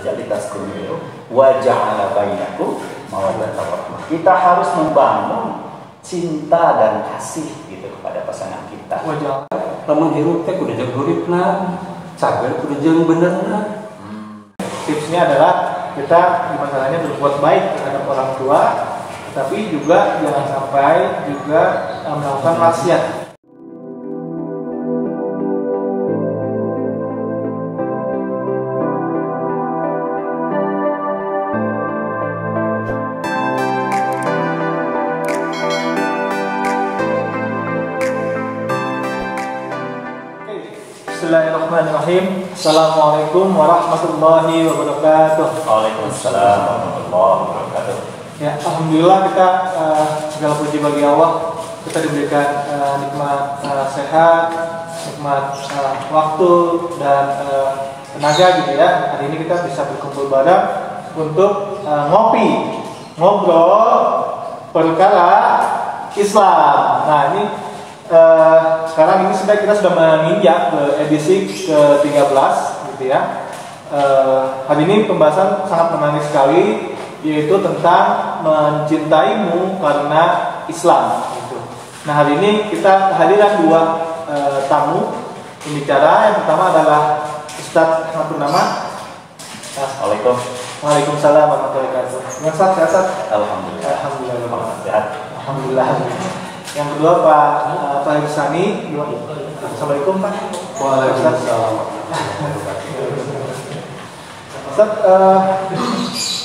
saja litaskunu wa ja'ala bainakum mawaddatan wa rahmah. Kita harus membangun cinta dan kasih gitu kepada pasangan kita. Wajah lamun hirup teh kudu jeung uripna, cager kudu jeung benerna. Tipsnya adalah kita masalahnya berbuat baik terhadap orang tua, tapi juga jangan sampai juga melakukan maksiat. Bismillahirrahmanirrahim. Assalamualaikum warahmatullahi wabarakatuh. Waalaikumsalam warahmatullahi wabarakatuh. Ya, alhamdulillah kita segala puji bagi Allah, kita diberikan nikmat sehat, nikmat waktu dan tenaga gitu ya. Hari ini kita bisa berkumpul bareng untuk ngobrol perkara Islam. Nah, ini sekarang ini kita sudah menginjak ke edisi ke-13 gitu ya. Hari ini pembahasan sangat menarik sekali, yaitu tentang mencintaimu karena Islam gitu. Nah, hari ini kita hadirkan dua tamu pembicara. Yang pertama adalah Ustadz Ahmad Purnama. Assalamualaikum. Waalaikumsalam warahmatullahi wabarakatuh. Ustadz, sehat? Alhamdulillah. Alhamdulillah. Sehat. Alhamdulillah. Yang kedua Pak Tahir Sani. Assalamualaikum Pak. Waalaikumsalam. Ustaz,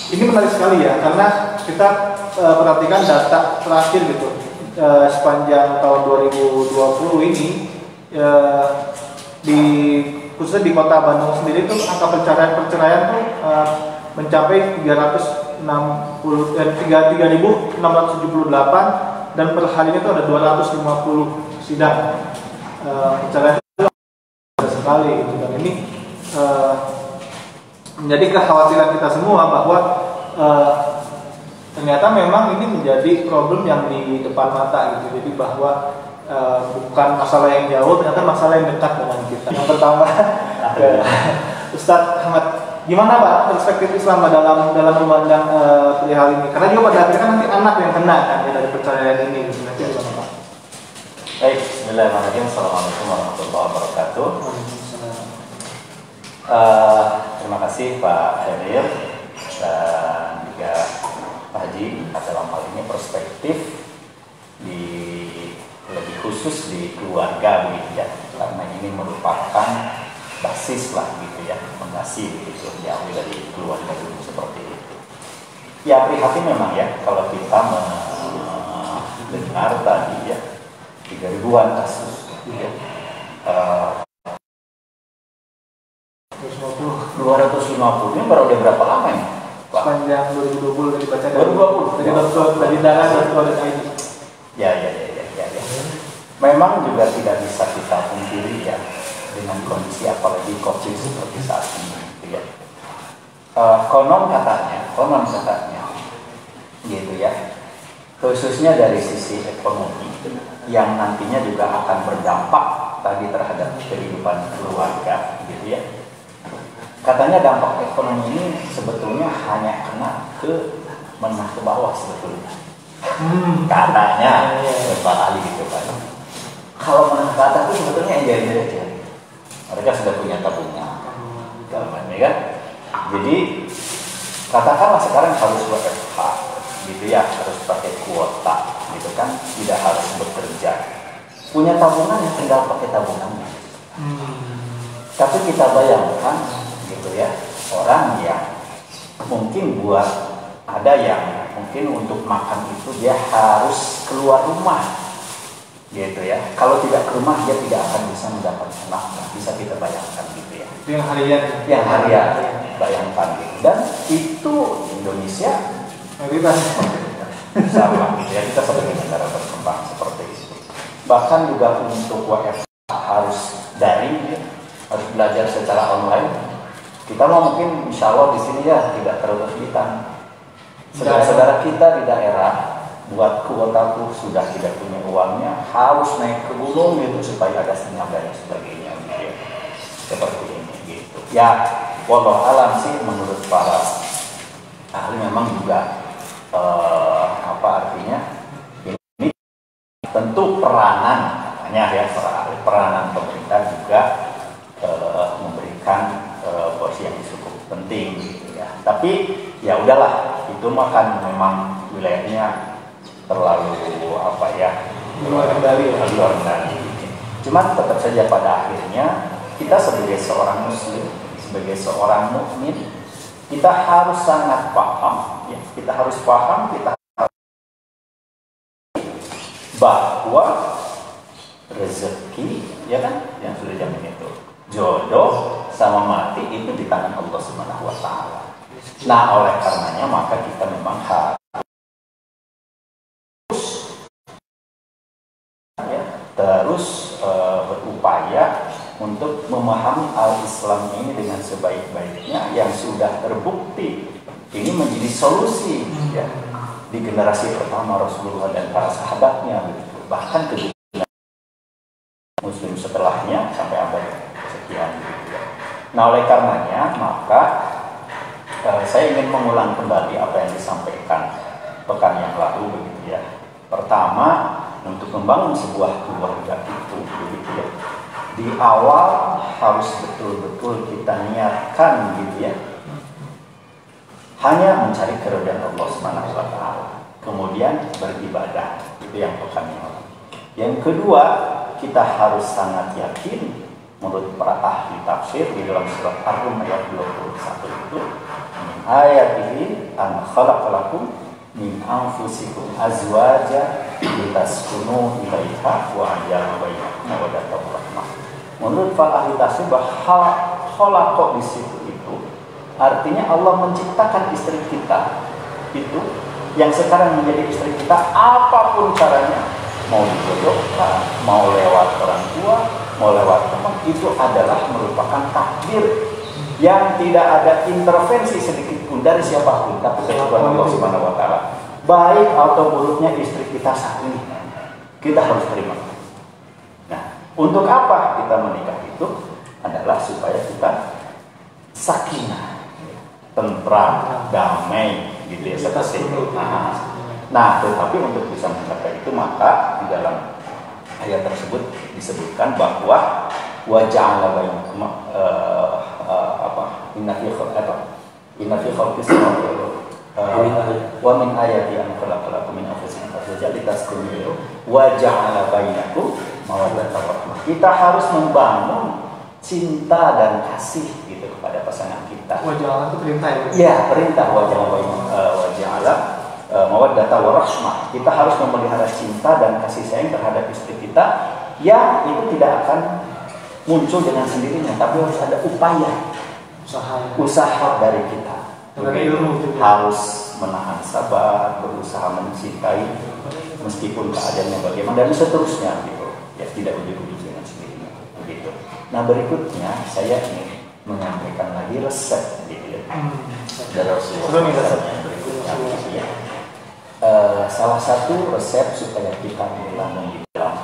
ini menarik sekali ya, karena kita perhatikan data terakhir gitu, sepanjang tahun 2020 ini, khususnya di kota Bandung sendiri tuh angka perceraian tuh mencapai 3.678, dan per harinya itu ada 250 sidang perceraian sekali gitu. Dan ini menjadi kekhawatiran kita semua bahwa ternyata memang ini menjadi problem yang di depan mata gitu. Jadi bahwa bukan masalah yang jauh, ternyata masalah yang dekat dengan kita. Yang pertama ke Ustadz Ahmad, gimana Pak perspektif Islam dalam memandang perihal ini? Karena juga pada akhirnya kan nanti anak yang kena kan ya, dari perceraian ini. Nanti gimana Pak? Baik, bismillahirrahmanirrahim. Assalamualaikum warahmatullahi wabarakatuh. Terima kasih Pak Heril dan juga Pak Haji dalam hal ini perspektif lebih khusus di keluarga begitu ya, karena ini merupakan basis lah gitu ya, fondasi gitu, diambil dari keluarga dulu seperti itu. Ya prihatin memang ya kalau kita mendengar tadi ya 3.000-an kasus gitu ya. 250 ini baru udah berapa lama ya? Panjang 2020 dari baca 2020 dari darah dan ini. Ya. Memang juga tidak bisa kita pungkiri ya dengan kondisi apalagi COVID seperti saat ini gitu ya. Konon katanya gitu ya, khususnya dari sisi ekonomi yang nantinya juga akan berdampak tadi terhadap kehidupan keluarga gitu ya. Katanya dampak ekonomi ini sebetulnya hanya kena ke menengah ke bawah sebetulnya. Katanya Pak Ali gitu kan. Kalau menengah ke atas itu sebetulnya enjoy aja. Mereka sudah punya tabungan, ya kan? Jadi katakanlah sekarang harus WFH, gitu ya, harus pakai kuota, gitu kan? Tidak harus bekerja. Punya tabungan ya tinggal pakai tabungannya. Tapi kita bayangkan, gitu ya, orang yang mungkin ada yang mungkin untuk makan itu dia harus keluar rumah, gitu ya. Kalau tidak ke rumah dia tidak akan bisa mendapatkan nafkah. Bisa kita bayangkan gitu ya. Yang harian, bayangkan gitu. Dan itu Indonesia sama gitu ya, kita sebagai negara berkembang seperti itu. Bahkan juga untuk WFH harus daring, ya, harus belajar secara online. Kita mau mungkin insya Allah di sini ya tidak terlalu kesulitan. Saudara-saudara kita di daerah buat kuota tuh sudah tidak punya uangnya, harus naik ke gunung gitu supaya ada sinyal dan sebagainya gitu. Seperti ini gitu. Ya wallahu alam sih menurut para ahli memang juga apa artinya ini tentu peranan namanya ya peranan pemerintah juga memberikan porsi yang cukup penting gitu ya. Tapi ya udahlah, itu mah kan memang wilayahnya terlalu apa ya, luar kendali ya. Luar kendali. Cuman tetap saja pada akhirnya kita sebagai seorang muslim, sebagai seorang mukmin, kita harus sangat paham ya. Kita harus paham, kita harus bahwa rezeki ya kan yang sudah jamin itu, jodoh sama mati itu di tangan Allah Subhanahu wa taala. Nah, oleh karenanya maka kita memang harus ya, terus berupaya untuk memahami al-Islam ini dengan sebaik-baiknya yang sudah terbukti ini menjadi solusi ya di generasi pertama Rasulullah dan para sahabatnya begitu. Bahkan ke muslim setelahnya sampai abad sekian gitu ya. Nah, oleh karenanya maka saya ingin mengulang kembali apa yang disampaikan pekan yang lalu begitu ya. Pertama, untuk membangun sebuah keluarga itu begitu ya, di awal harus betul-betul kita niatkan gitu ya, hanya mencari keridhaan Allah Subhanahu wa taala, kemudian beribadah. Itu yang pekan yang lalu. Yang kedua, kita harus sangat yakin menurut para ahli tafsir di dalam surat Ar-Rum ayat 21 itu, ayat ini an khalaqalakum min anfusikum azwaja litaskunu ilaiha wa ajala bainakum mawaddatam warahmah. Menurut para ahli tafsir bahwa khalaqa di situ itu artinya Allah menciptakan istri kita itu yang sekarang menjadi istri kita, apapun caranya, mau dijodohkan, mau lewat orang tua, mau lewat teman, itu adalah merupakan takdir yang tidak ada intervensi sedikit pun dari siapapun, tapi dari Allah Subhanahu wa taala. Baik atau buruknya istri kita saat ini, kita harus terima. Nah, untuk apa kita menikah itu adalah supaya kita sakinah, tentram, damai gitu ya, seperti itu. Nah, tetapi untuk bisa mencapai itu maka di dalam ayat tersebut disebutkan bahwa waja'ala bainakum inna fi khalqis wa min ayati an khalaqalakum min anfusikum azwajan litaskunu wa ja'ala bainakum mawaddatan warahmah. Kita harus membangun cinta dan kasih gitu kepada pasangan kita. Waja'ala itu perintah ya? Iya, perintah waja'ala mawaddatan warahmah. Kita harus memelihara cinta dan kasih sayang terhadap istri kita yang itu tidak akan muncul dengan sendirinya, tapi harus ada upaya, usaha dari kita. Harus menahan sabar, berusaha mencintai meskipun keadaannya bagaimana dan seterusnya gitu. Ya, tidak ujuk-ujuk dengan sendirinya begitu. Nah, berikutnya saya ingin menyampaikan lagi resep gitu ya. Dari Rasulullah berikutnya ya. Salah satu resep supaya kita langgeng di dalam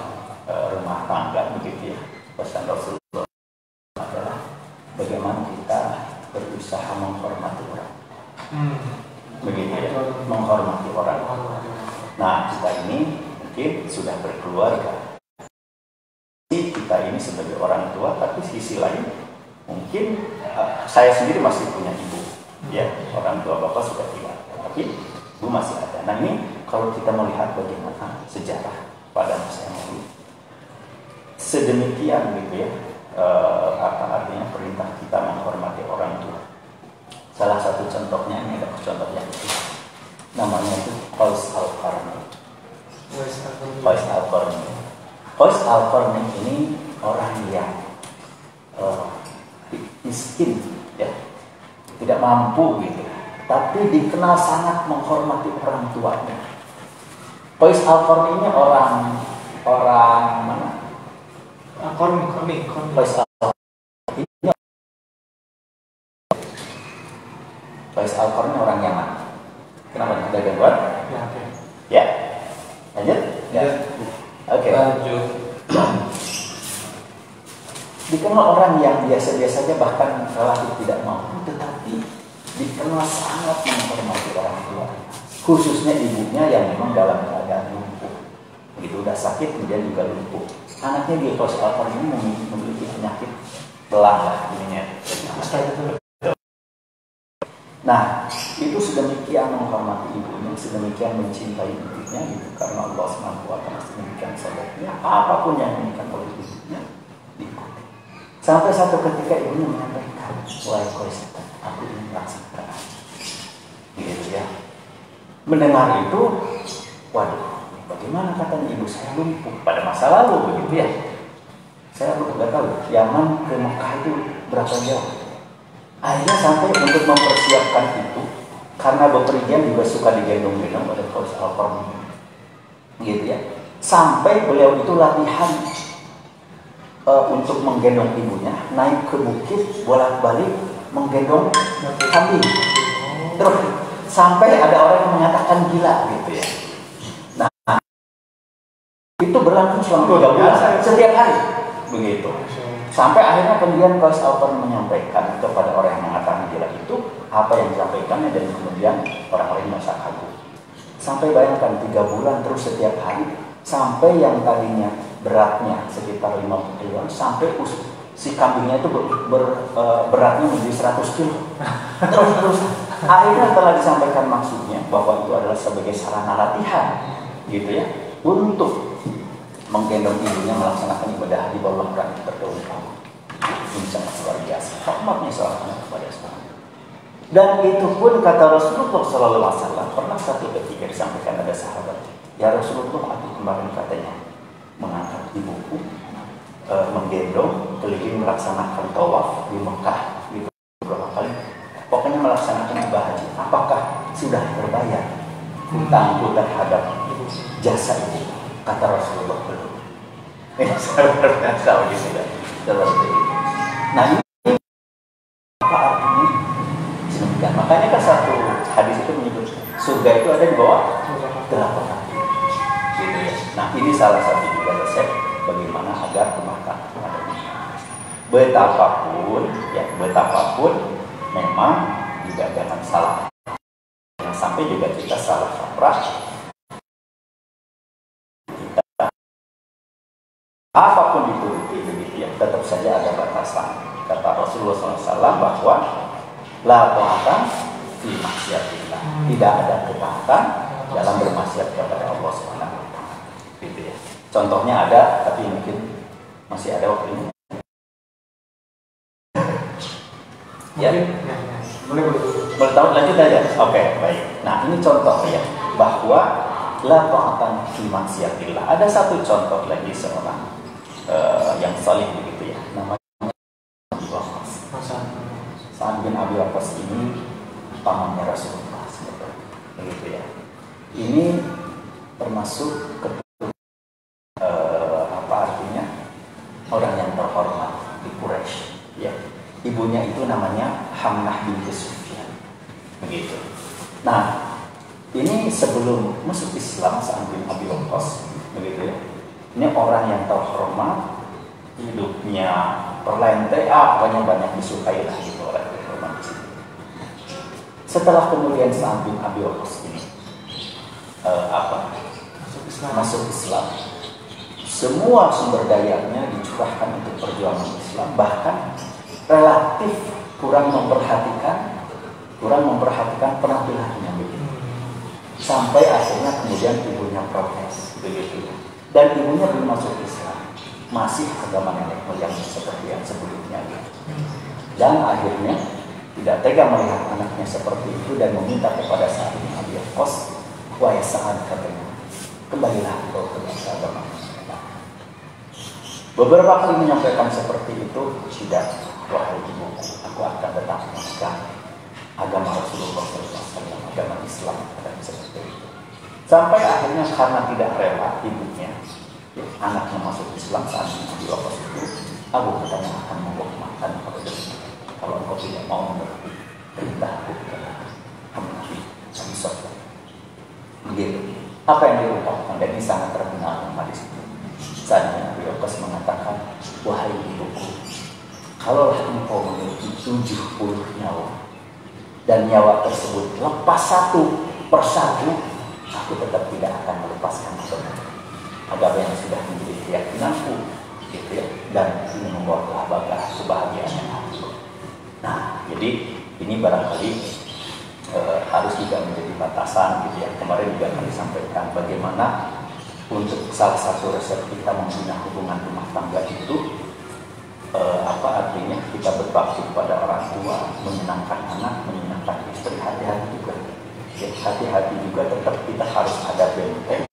rumah tangga begitu ya, pesan Rasulullah adalah bagaimana kita berusaha menghormati orang. Begitu ya, menghormati orang. Nah, kita ini mungkin sudah berkeluarga. Kita ini sebagai orang tua, tapi sisi lain mungkin saya sendiri masih punya ibu, ya, orang tua bapak sudah tidak, tapi ibu masih ada. Nah, ini kalau kita melihat bagaimana sejarah pada masa yang lalu, sedemikian gitu ya, apa artinya perintah kita menghormati orang tua. Salah satu contohnya ini ada contoh yang itu, namanya itu Qais Al-Qarni. Qais Al-Qarni ini orang yang miskin, ya, tidak mampu gitu, tapi dikenal sangat menghormati orang tuanya. Qais Al-Qarni ini orang mana? Qais Qais Al-Qarni orang Yaman. Kenapa? Ada gangguan? Ya. Lanjut? Ya. Oke. Lanjut. dikenal orang yang biasa-biasa saja bahkan relatif tidak mampu, tetapi dikenal sangat menghormati orang tua, khususnya ibunya yang memang dalam keadaan lumpuh. Begitu udah sakit kemudian juga lumpuh. Anaknya dia kalau soal ini memiliki penyakit belang lah ininya. Nah, itu sedemikian menghormati ibunya, sedemikian mencintai ibunya, gitu. Karena Allah SWT sedemikian sahabatnya, apapun yang diinginkan oleh ibunya diikuti. Sampai satu ketika ibunya menyampaikan, wahai Qaisetan, aku ingin melaksanakan haji. Gitu ya. Mendengar itu, waduh, bagaimana katanya ibu saya lumpuh pada masa lalu begitu ya. Saya nggak tahu, Yaman ke Mekah itu berapa jauh. Akhirnya sampai untuk mempersiapkan itu, karena bepergian juga suka digendong-gendong oleh Qaus Al-Qarni, gitu ya. Sampai beliau itu latihan untuk menggendong ibunya, naik ke bukit, bolak-balik menggendong kambing. Terus sampai ada orang yang mengatakan gila, gitu ya. Nah, itu berlangsung selama 3 bulan setiap hari, begitu. Sampai akhirnya kemudian Qaus Al-Qarni menyampaikan kepada orang yang mengatakan gila itu apa yang disampaikannya, dan kemudian orang-orang merasa kagum. Sampai bayangkan 3 bulan terus setiap hari, sampai yang tadinya beratnya sekitar 50 kilo, sampai si kambingnya itu beratnya menjadi 100 kilo. Terus akhirnya telah disampaikan maksudnya bahwa itu adalah sebagai sarana latihan, gitu ya, untuk menggendong ibunya melaksanakan ibadah haji bawah berani terdahulu. Ini sangat luar biasa hormatnya seorang anak kepada seorang. Dan itu pun kata Rasulullah SAW, pernah satu ketika disampaikan ada sahabat, ya Rasulullah, aku kemarin katanya mengangkat ibuku, menggendong keliling melaksanakan tawaf di Mekah gitu beberapa kali, pokoknya melaksanakan ibadah haji. Apakah sudah terbayar hutangku terhadap jasa ibu? Kata Rasulullah belum. Ini sahabat Saudi sudah seperti itu. Nah, ini apa artinya? Sedemikian. Makanya kan satu hadis itu menyebut surga itu ada di bawah 8 kaki. Gitu ya. Nah, ini salah satu juga resep bagaimana agar kemakan ada di betapapun memang juga jangan salah. Jangan sampai juga kita salah kaprah. Apapun dituruti begitu ya, tetap saja ada batasan. Kata Rasulullah SAW bahwa la ta'ata fi maksiatillah, tidak ada ketaatan dalam bermaksiat kepada Allah SWT. Gitu ya. Contohnya ada, tapi mungkin masih ada waktu ini. Ya, boleh tahu lanjut aja. Oke, baik. Nah, ini contoh ya bahwa la ta'ata fi maksiatillah. Ada satu contoh lagi seorang yang salih begitu ya, namanya Abi Waqqas. Sa'ad bin Abi Waqqas ini pamannya Rasulullah sebetulnya, begitu ya. Ini termasuk apa artinya orang yang terhormat di Quraisy. Ya, ibunya itu namanya Hamnah binti Sufyan, begitu. Nah, ini sebelum masuk Islam Sa'ad bin Abi Waqqas, begitu ya. Ini orang yang terhormat, hidupnya perlente, pokoknya banyak disukai lah gitu orang terhormat. Setelah kemudian Sa'ad bin Abi Waqqas ini masuk Islam, semua sumber dayanya dicurahkan untuk perjuangan Islam, bahkan relatif kurang memperhatikan penampilannya begitu. Sampai akhirnya kemudian ibunya protes begitu. Dan ibunya belum masuk Islam, masih agama nenek moyang seperti yang sebelumnya gitu. Dan akhirnya tidak tega melihat anaknya seperti itu dan meminta kepada Sa'ad bin Abi Waqqas, wahai Sa'ad, katanya, kembalilah kau ke agama. Beberapa kali menyampaikan seperti itu, tidak, wahai ibuku, aku akan tetap memegang agama Rasulullah SAW, agama Islam, dan seperti itu. Sampai akhirnya karena tidak rela ibunya, anaknya masuk Islam, Sa'ad bin Abi Waqqas itu, aku katanya akan menghormatkan kalau engkau tidak mau menuruti perintahku kepada Nabi SAW. Begitu. Apa yang diungkapkan, dan ini sangat terkenal hadis itu. Sa'ad bin Abi Waqqas mengatakan, wahai ibuku, kalau engkau memiliki 70 nyawa dan nyawa tersebut lepas satu persatu, aku tetap tidak akan melepaskan agama yang sudah menjadi keyakinanku, gitu ya, dan ini membawa kebahagiaan yang aku. Nah, jadi ini barangkali harus juga menjadi batasan, gitu ya. Kemarin juga kami sampaikan bagaimana untuk salah satu resep kita membina hubungan rumah tangga itu apa artinya kita berbakti kepada orang tua, menyenangkan anak, menyenangkan istri, hati-hati juga. Ya, hati-hati juga tetap kita harus ada benteng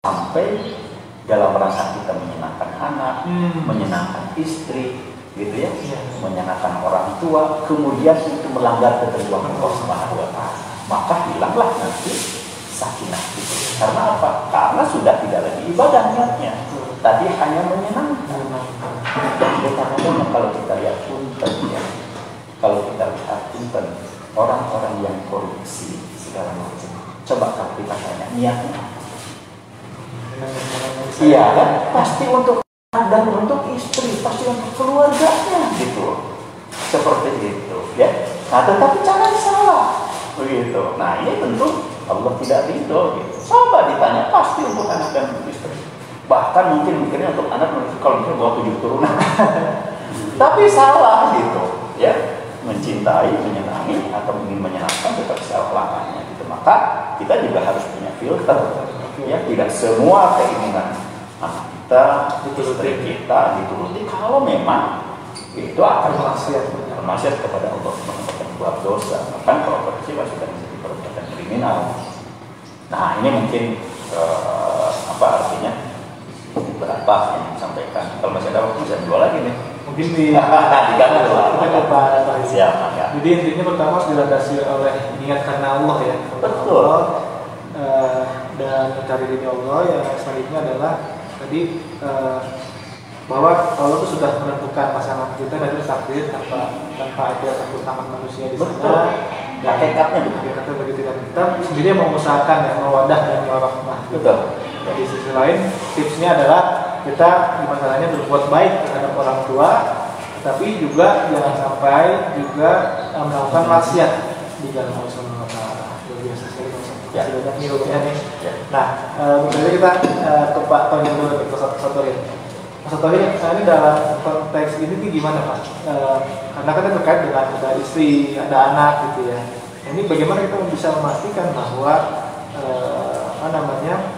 sampai dalam rangka kita menyenangkan anak, menyenangkan istri, gitu ya, menyenangkan orang tua, kemudian itu melanggar ketentuan Allah Subhanahu wa Ta'ala, maka hilanglah nanti sakinah itu. Karena apa? Karena sudah tidak lagi ibadah niatnya, tadi hanya menyenangkan. Dan kadang-kadang kalau kita lihat punten, ya, kalau kita lihat punten, orang-orang yang korupsi segala macam, coba kalau kita tanya niatnya, iya kan? Pasti untuk anak dan untuk istri, pasti untuk keluarganya, gitu. Seperti itu, ya. Nah, tetapi caranya salah, begitu. Nah, ini tentu Allah tidak ridho, gitu. Coba ditanya, pasti untuk anak dan untuk istri. Bahkan mungkin mikirnya untuk anak, kalau mungkin bawa 7 turunan. Tapi salah, gitu, ya. Mencintai, menyenangi, atau ingin menyenangkan tetap salah langkahnya, gitu. Maka kita juga harus punya filter, ya. Tidak semua keinginan anak kita, istri kita dituruti kalau memang itu akan bermaksiat kepada Allah, membuat dosa. Bahkan kalau korupsi sudah menjadi perbuatan kriminal. Nah, ini mungkin apa artinya? Berapa yang disampaikan? Kalau masih ada waktu bisa jual lagi nih. Mungkin di siapa ya? Jadi intinya pertama harus dilandasi oleh niat karena Allah, ya. Betul. Dan mencari ridho Allah. Yang selanjutnya adalah tadi bahwa Allah itu sudah menentukan pasangan kita dan itu takdir tanpa ada campur tangan manusia di sana. Dan hakikatnya begitu, dan kita sendiri yang mengusahakan, ya, mawadah dan warahmah. Betul. Di sisi lain, tipsnya adalah kita masalahnya berbuat baik terhadap orang tua, tapi juga jangan sampai juga melakukan maksiat di dalam Allah Subhanahu wa Ta'ala. Luar biasa sekali banyak nih rupiah nih. Nah, kemudian kita ke Pak Tohir dulu, ke Pak Tohir. Mas Tohir, ini dalam konteks ini gimana, Pak? Karena kan terkait dengan ada istri, ada anak, gitu ya. Ini bagaimana kita bisa memastikan bahwa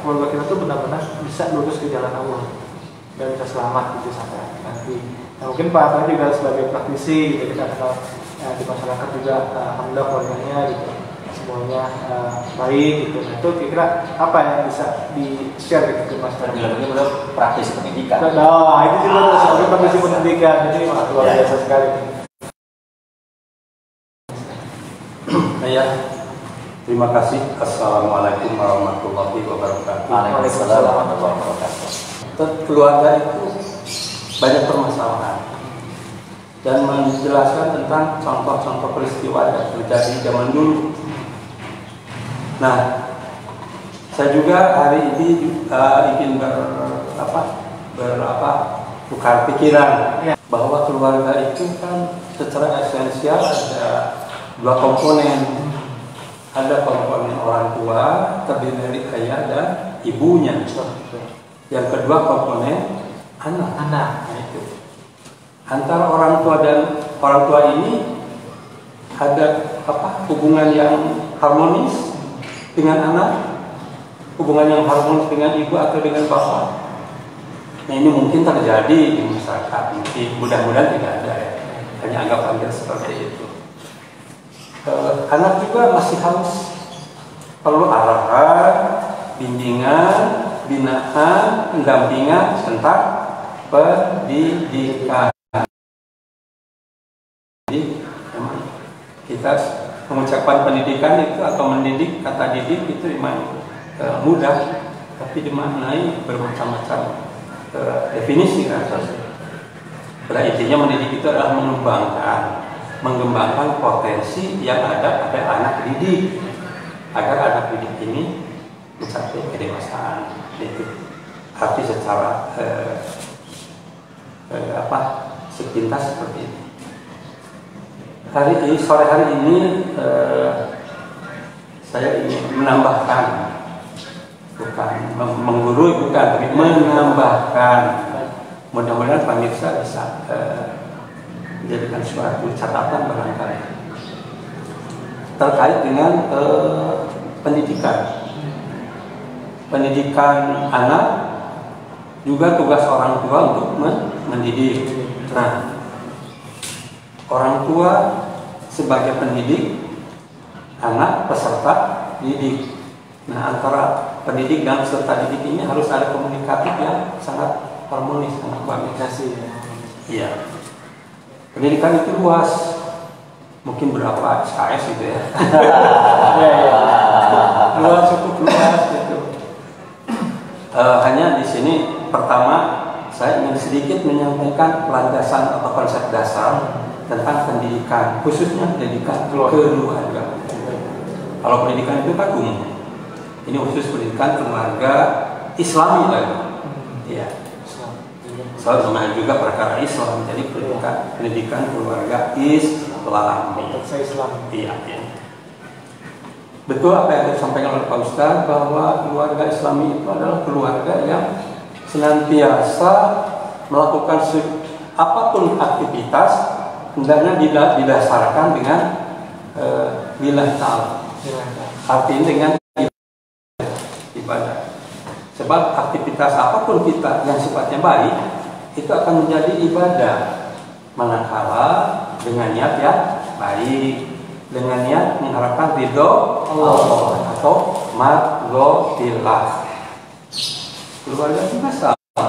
keluarga kita tuh benar-benar bisa lurus ke jalan Allah dan bisa selamat, gitu, sampai nanti. Nah, mungkin Pak Tohir juga sebagai praktisi, gitu, kita kenal di masyarakat juga, alhamdulillah keluarganya, gitu, semuanya baik, gitu. Nah, itu kira-kira apa yang bisa di-share, gitu, ke masyarakat? Ini udah praktisi pendidikan. Nah, itu juga sebagai praktisi pendidikan, jadi luar biasa sekali. Ya, terima kasih. Assalamualaikum warahmatullahi wabarakatuh. Waalaikumsalam warahmatullahi wabarakatuh. Keluarga itu banyak permasalahan dan menjelaskan tentang contoh-contoh peristiwa yang terjadi zaman dulu. Nah, saya juga hari ini ingin tukar pikiran, bahwa keluarga itu kan secara esensial ada dua komponen. Ada komponen orang tua, terdiri dari ayah dan ibunya. Yang kedua komponen anak. Nah, itu. Antara orang tua dan orang tua ini ada hubungan yang harmonis dengan anak, hubungan yang harmonis dengan ibu atau dengan bapak. Nah, ini mungkin terjadi di masyarakat. Mudah-mudahan tidak ada, ya. Hanya anggapan seperti itu. Anak juga masih harus perlu arahan, bimbingan, binaan, pendampingan tentang pendidikan. Jadi kita mengucapkan pendidikan itu atau mendidik, kata didik itu memang mudah, tapi dimaknai bermacam-macam definisi kan. Pada intinya mendidik itu adalah mengembangkan potensi yang ada pada anak didik agar anak didik ini mencapai kedewasaan. Itu arti secara sepintas seperti ini. Sore hari ini saya ingin menambahkan, bukan menggurui, bukan, tapi menambahkan. Mudah-mudahan pemirsa bisa menjadikan suatu catatan barangkali terkait dengan pendidikan anak, juga tugas orang tua untuk mendidik. Nah, orang tua sebagai pendidik, anak peserta didik. Nah, antara pendidik dan peserta didik ini harus ada komunikatif yang sangat harmonis, sangat komunikasi. Iya. Pendidikan itu luas, mungkin berapa SKS gitu ya. Luas, cukup luas gitu. Hanya di sini pertama saya ingin sedikit menyampaikan landasan atau konsep dasar tentang pendidikan, khususnya pendidikan keluarga. Kalau pendidikan itu kan umum, ini khusus pendidikan keluarga Islami lagi. Iya. Soal namanya juga perkara Islam, jadi pendidikan keluarga Islam. Iya. Betul apa yang disampaikan oleh Pak Ustadz, bahwa keluarga Islami itu adalah keluarga yang senantiasa melakukan apapun aktivitas hendaknya didasarkan dengan lillahi ta'ala. Artinya dengan ibadah. Sebab aktivitas apapun kita yang sifatnya baik itu akan menjadi ibadah, manakala dengan niat yang baik, dengan niat mengharapkan ridho Allah atau mardotillah. Keluarga juga sama.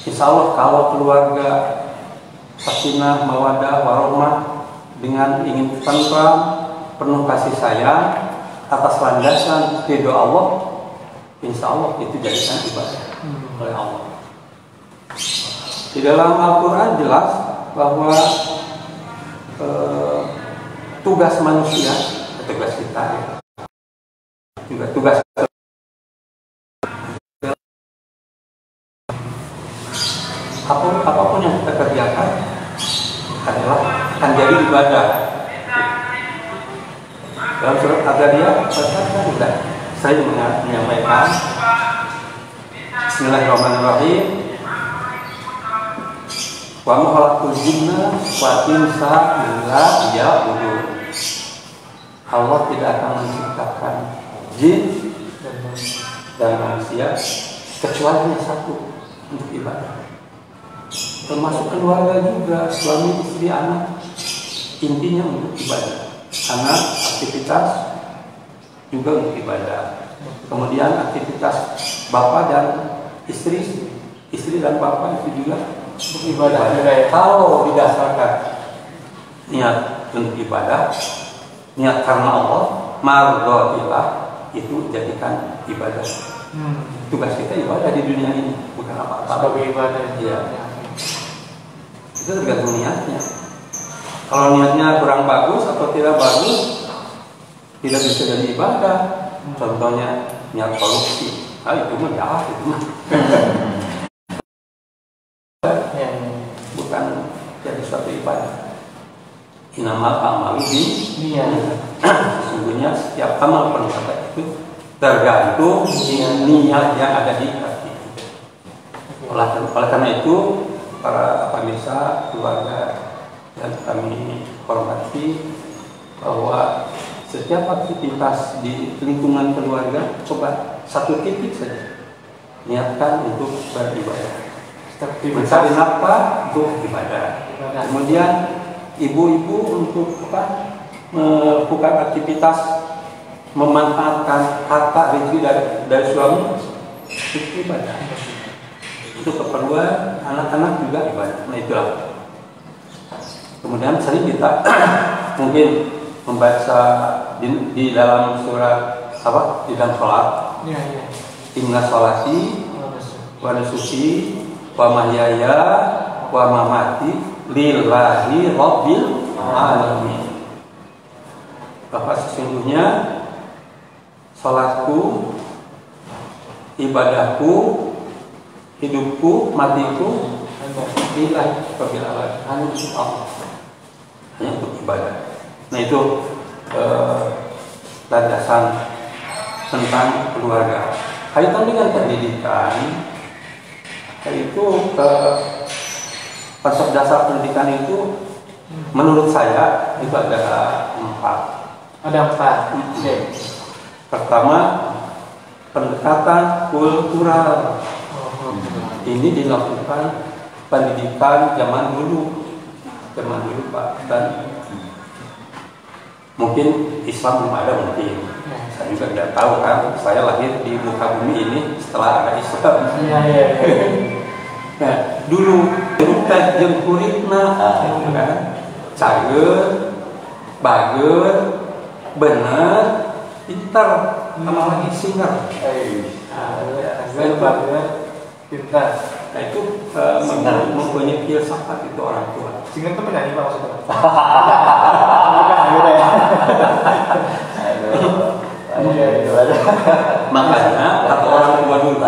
Insya Allah kalau keluarga sakinah, mawadah, warahmah dengan ingin tentram, penuh kasih sayang atas landasan ridho Allah, insya Allah itu jadikan ibadah oleh Allah. Di dalam Al-Quran jelas bahwa tugas manusia, tugas kita juga tugas apapun yang kita kerjakan adalah akan jadi ibadah. Dalam surat Al-Adiyah sudah saya menyampaikan Bismillahirrahmanirrahim. Wa ma khalaqtul jinna wal insa illa liya'budun. Allah tidak akan menciptakan jin dan manusia kecuali hanya satu, untuk ibadah. Termasuk keluarga juga, suami, istri, anak, intinya untuk ibadah. Anak aktivitas juga untuk ibadah. Kemudian aktivitas bapak dan istri dan bapak itu juga untuk ibadah. Kalau didasarkan niat untuk ibadah, niat karena Allah, mardotillah, itu jadikan ibadah. Tugas kita ibadah di dunia ini, bukan apa-apa. Sebagai ibadah. Iya. Itu tergantung niatnya. Kalau niatnya kurang bagus atau tidak bagus, tidak bisa jadi ibadah. Contohnya niat korupsi, itu mah jahat itu mah. Bukan jadi suatu ibadah. Innamal a'malu binniyat. Sesungguhnya setiap amal perbuatan itu tergantung niat yang ada di hati. Oleh karena itu, para pemirsa keluarga yang kami hormati, bahwa setiap aktivitas di lingkungan keluarga coba satu titik saja niatkan untuk beribadah. Mencari nafkah untuk ibadah. Kemudian ibu-ibu untuk melakukan aktivitas memanfaatkan harta rezeki dari suami itu ibadah. Itu keperluan anak-anak juga ibadah. Nah itulah. Kemudian sering kita mungkin membaca di dalam surat apa? Di dalam sholat. Inna sholati wa nusuki wa mahyaya wa mamati lillahi rabbil alamin. Bahwa sesungguhnya sholatku, ibadahku, hidupku, matiku Bila hanya untuk Allah, hanya untuk ibadah. Nah itu landasan tentang keluarga. Kaitan dengan pendidikan, itu konsep dasar pendidikan itu menurut saya itu ada 4. Ada 4. Oke. Pertama, pendekatan kultural. Ini dilakukan pendidikan zaman dulu Pak, dan mungkin Islam belum ada mungkin. Saya juga tidak tahu kan. Saya lahir di muka bumi ini setelah ada Islam. Iya. Nah, dulu kita jeung kuritna kan. Cager, bager, bener, pintar, sama lagi singer. Pintar. Nah itu mempunyai filsafat itu orang tua. Singer itu penyanyi Pak maksudnya? Makanya kata orang tua dulu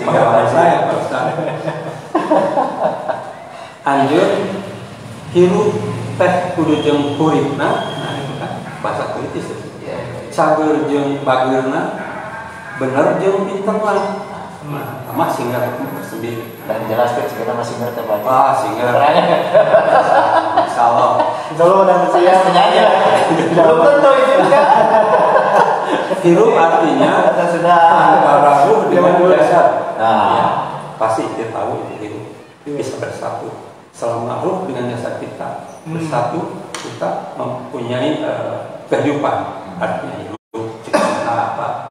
pengalaman saya Pak Ustaz, anjur hirup teh kudu jeung kuripna, nah itu kan bahasa politis itu. Cager jeung bageurna, bener jeung pinterna. Nah, sama singer sendiri. Dan jelaskan kita masih ngerti banyak. Singer. Insyaallah. Insyaallah ada penyanyi. Belum tentu itu kan. Hirup artinya sudah antara ruh dengan jasad. Nah, ya, pasti kita tahu itu hirup bisa bersatu. Selama ruh dengan jasad kita bersatu, kita mempunyai kehidupan. Artinya hidup, cita apa?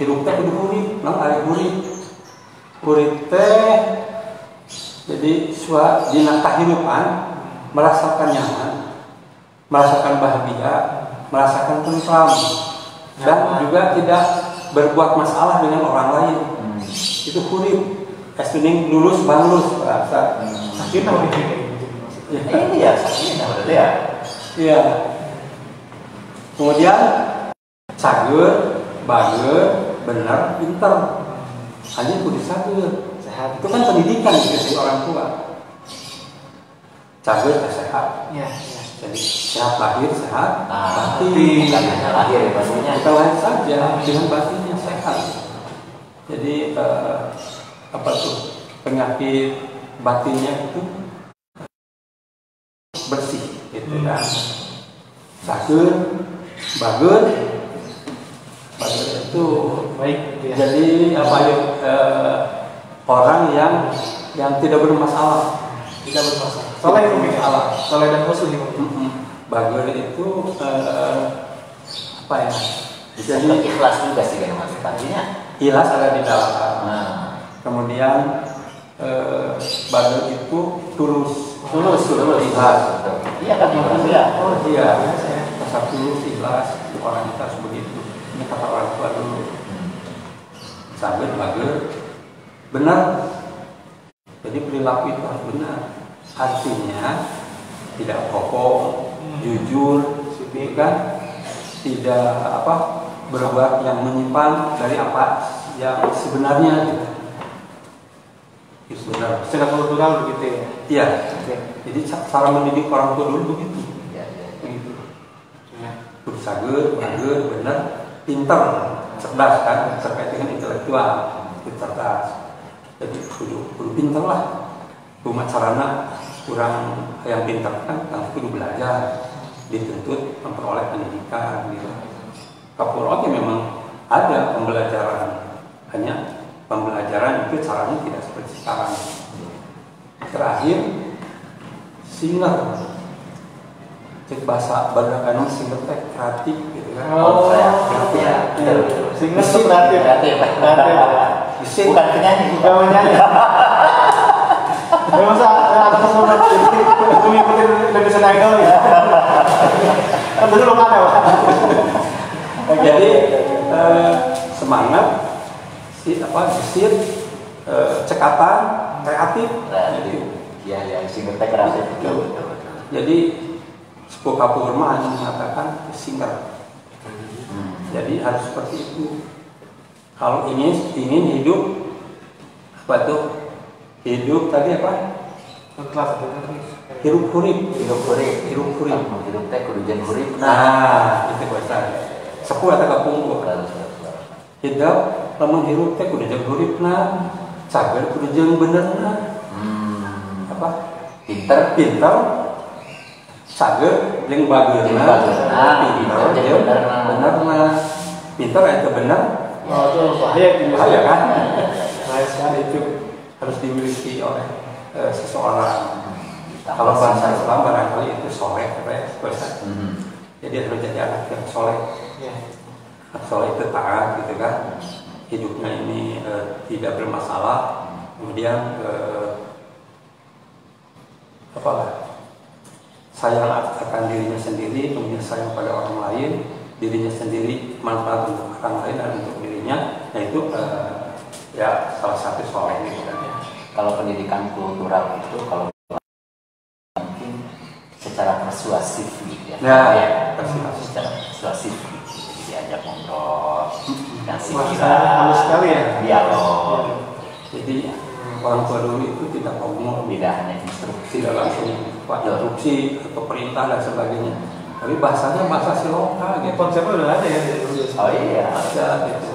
Hidup teh kudu urip, nang ari urip. Urip teh jadi dina kahirupan merasakan nyaman, merasakan bahagia, merasakan tentram, dan juga tidak berbuat masalah dengan orang lain. Itu urip. Estuning lulus banglus bahasa. Sakinah ini ya sakinah berarti ya. Iya. Kemudian cager, bager, benar, pinter. Hanya kudu sager. Sehat. Itu kan pendidikan dari orang tua. Cager sehat. Iya. Jadi sehat lahir, sehat batin. Bukan hanya lahir ya maksudnya. Kita lahir saja dengan batinnya sehat. Jadi apa tuh penyakit batinnya itu bersih, gitu kan? Cager, bager itu baik. Ya. Jadi apa ya orang yang tidak bermasalah, Soleh masalah. Soleh dan khusus bager itu apa ya? Jadi ikhlas juga sih kan mas. Artinya ikhlas ada di dalam. Kemudian bager itu tulus ikhlas. Iya kan ya. Oh iya, rasa tulus ikhlas orang kita harus begitu. Ini kata orang tua dulu. Sabar bager benar. Jadi perilaku itu harus benar. Artinya tidak kokoh, jujur, kan? Tidak berbuat yang menyimpang dari apa yang sebenarnya. Gitu. Benar. Secara kultural begitu ya. Iya. Okay. Jadi cara mendidik orang tua dulu begitu. Iya. Begitu. Sager, bager, benar, pintar, cerdas kan, terkait dengan intelektual, cerdas. Jadi kudu pintar lah. Cuma caranya kurang yang pintar kan, kudu belajar, dituntut memperoleh pendidikan. Gitu. Kapolri memang ada pembelajaran, hanya pembelajaran itu caranya tidak seperti sekarang. Terakhir, singer. Cek bahasa Bandung singer teh kreatif gitu kan. Kreatif ya. Singer itu kreatif. Bukan penyanyi. Bukan penyanyi. Gak usah ada kesulitan untuk mengikuti Indonesian Idol ya. Kan dulu belum ada Pak. Jadi semangat gesit, cekatan, kreatif. Iya, singer teh kreatif. Betul. Jadi Sepuh Kapurma hanya mengatakan singer. Jadi harus seperti itu. Kalau ingin hidup apa tuh hidup tadi apa? Hirup hurip. Hirup teh kudu jeung hurip. Nah, itu bahasa. Sepuh atau kapungkur. Hidup lamun hirup teh kudu jeung huripna, cager kudu jeung benerna. Apa? Pinter, cager jeung bageurna. Pinter jeung benerna. Pinter itu bener. Oh, itu bahaya kan? Bahaya sekali itu harus dimiliki oleh seseorang. Kalau bahasa Islam barangkali itu soleh, jadi harus jadi anak yang soleh. Soleh itu taat, gitu kan? Hidupnya ini tidak bermasalah, kemudian sayang akan dirinya sendiri, kemudian sayang pada orang lain, dirinya sendiri manfaat untuk orang lain dan untuk dirinya, nah itu ya salah satu soleh gitu kan. Kalau pendidikan kultural itu kalau mungkin secara persuasif gitu ya. Secara persuasif gitu. Jadi diajak ngobrol, kasih halus sekali ya. Dialog. Jadi orang tua dulu itu tidak ngomong, tidak hanya instruksi, tidak langsung instruksi atau perintah dan sebagainya. Tapi bahasanya bahasa Siloka gitu. Konsepnya udah ada ya dari dulu. Oh iya, ada gitu.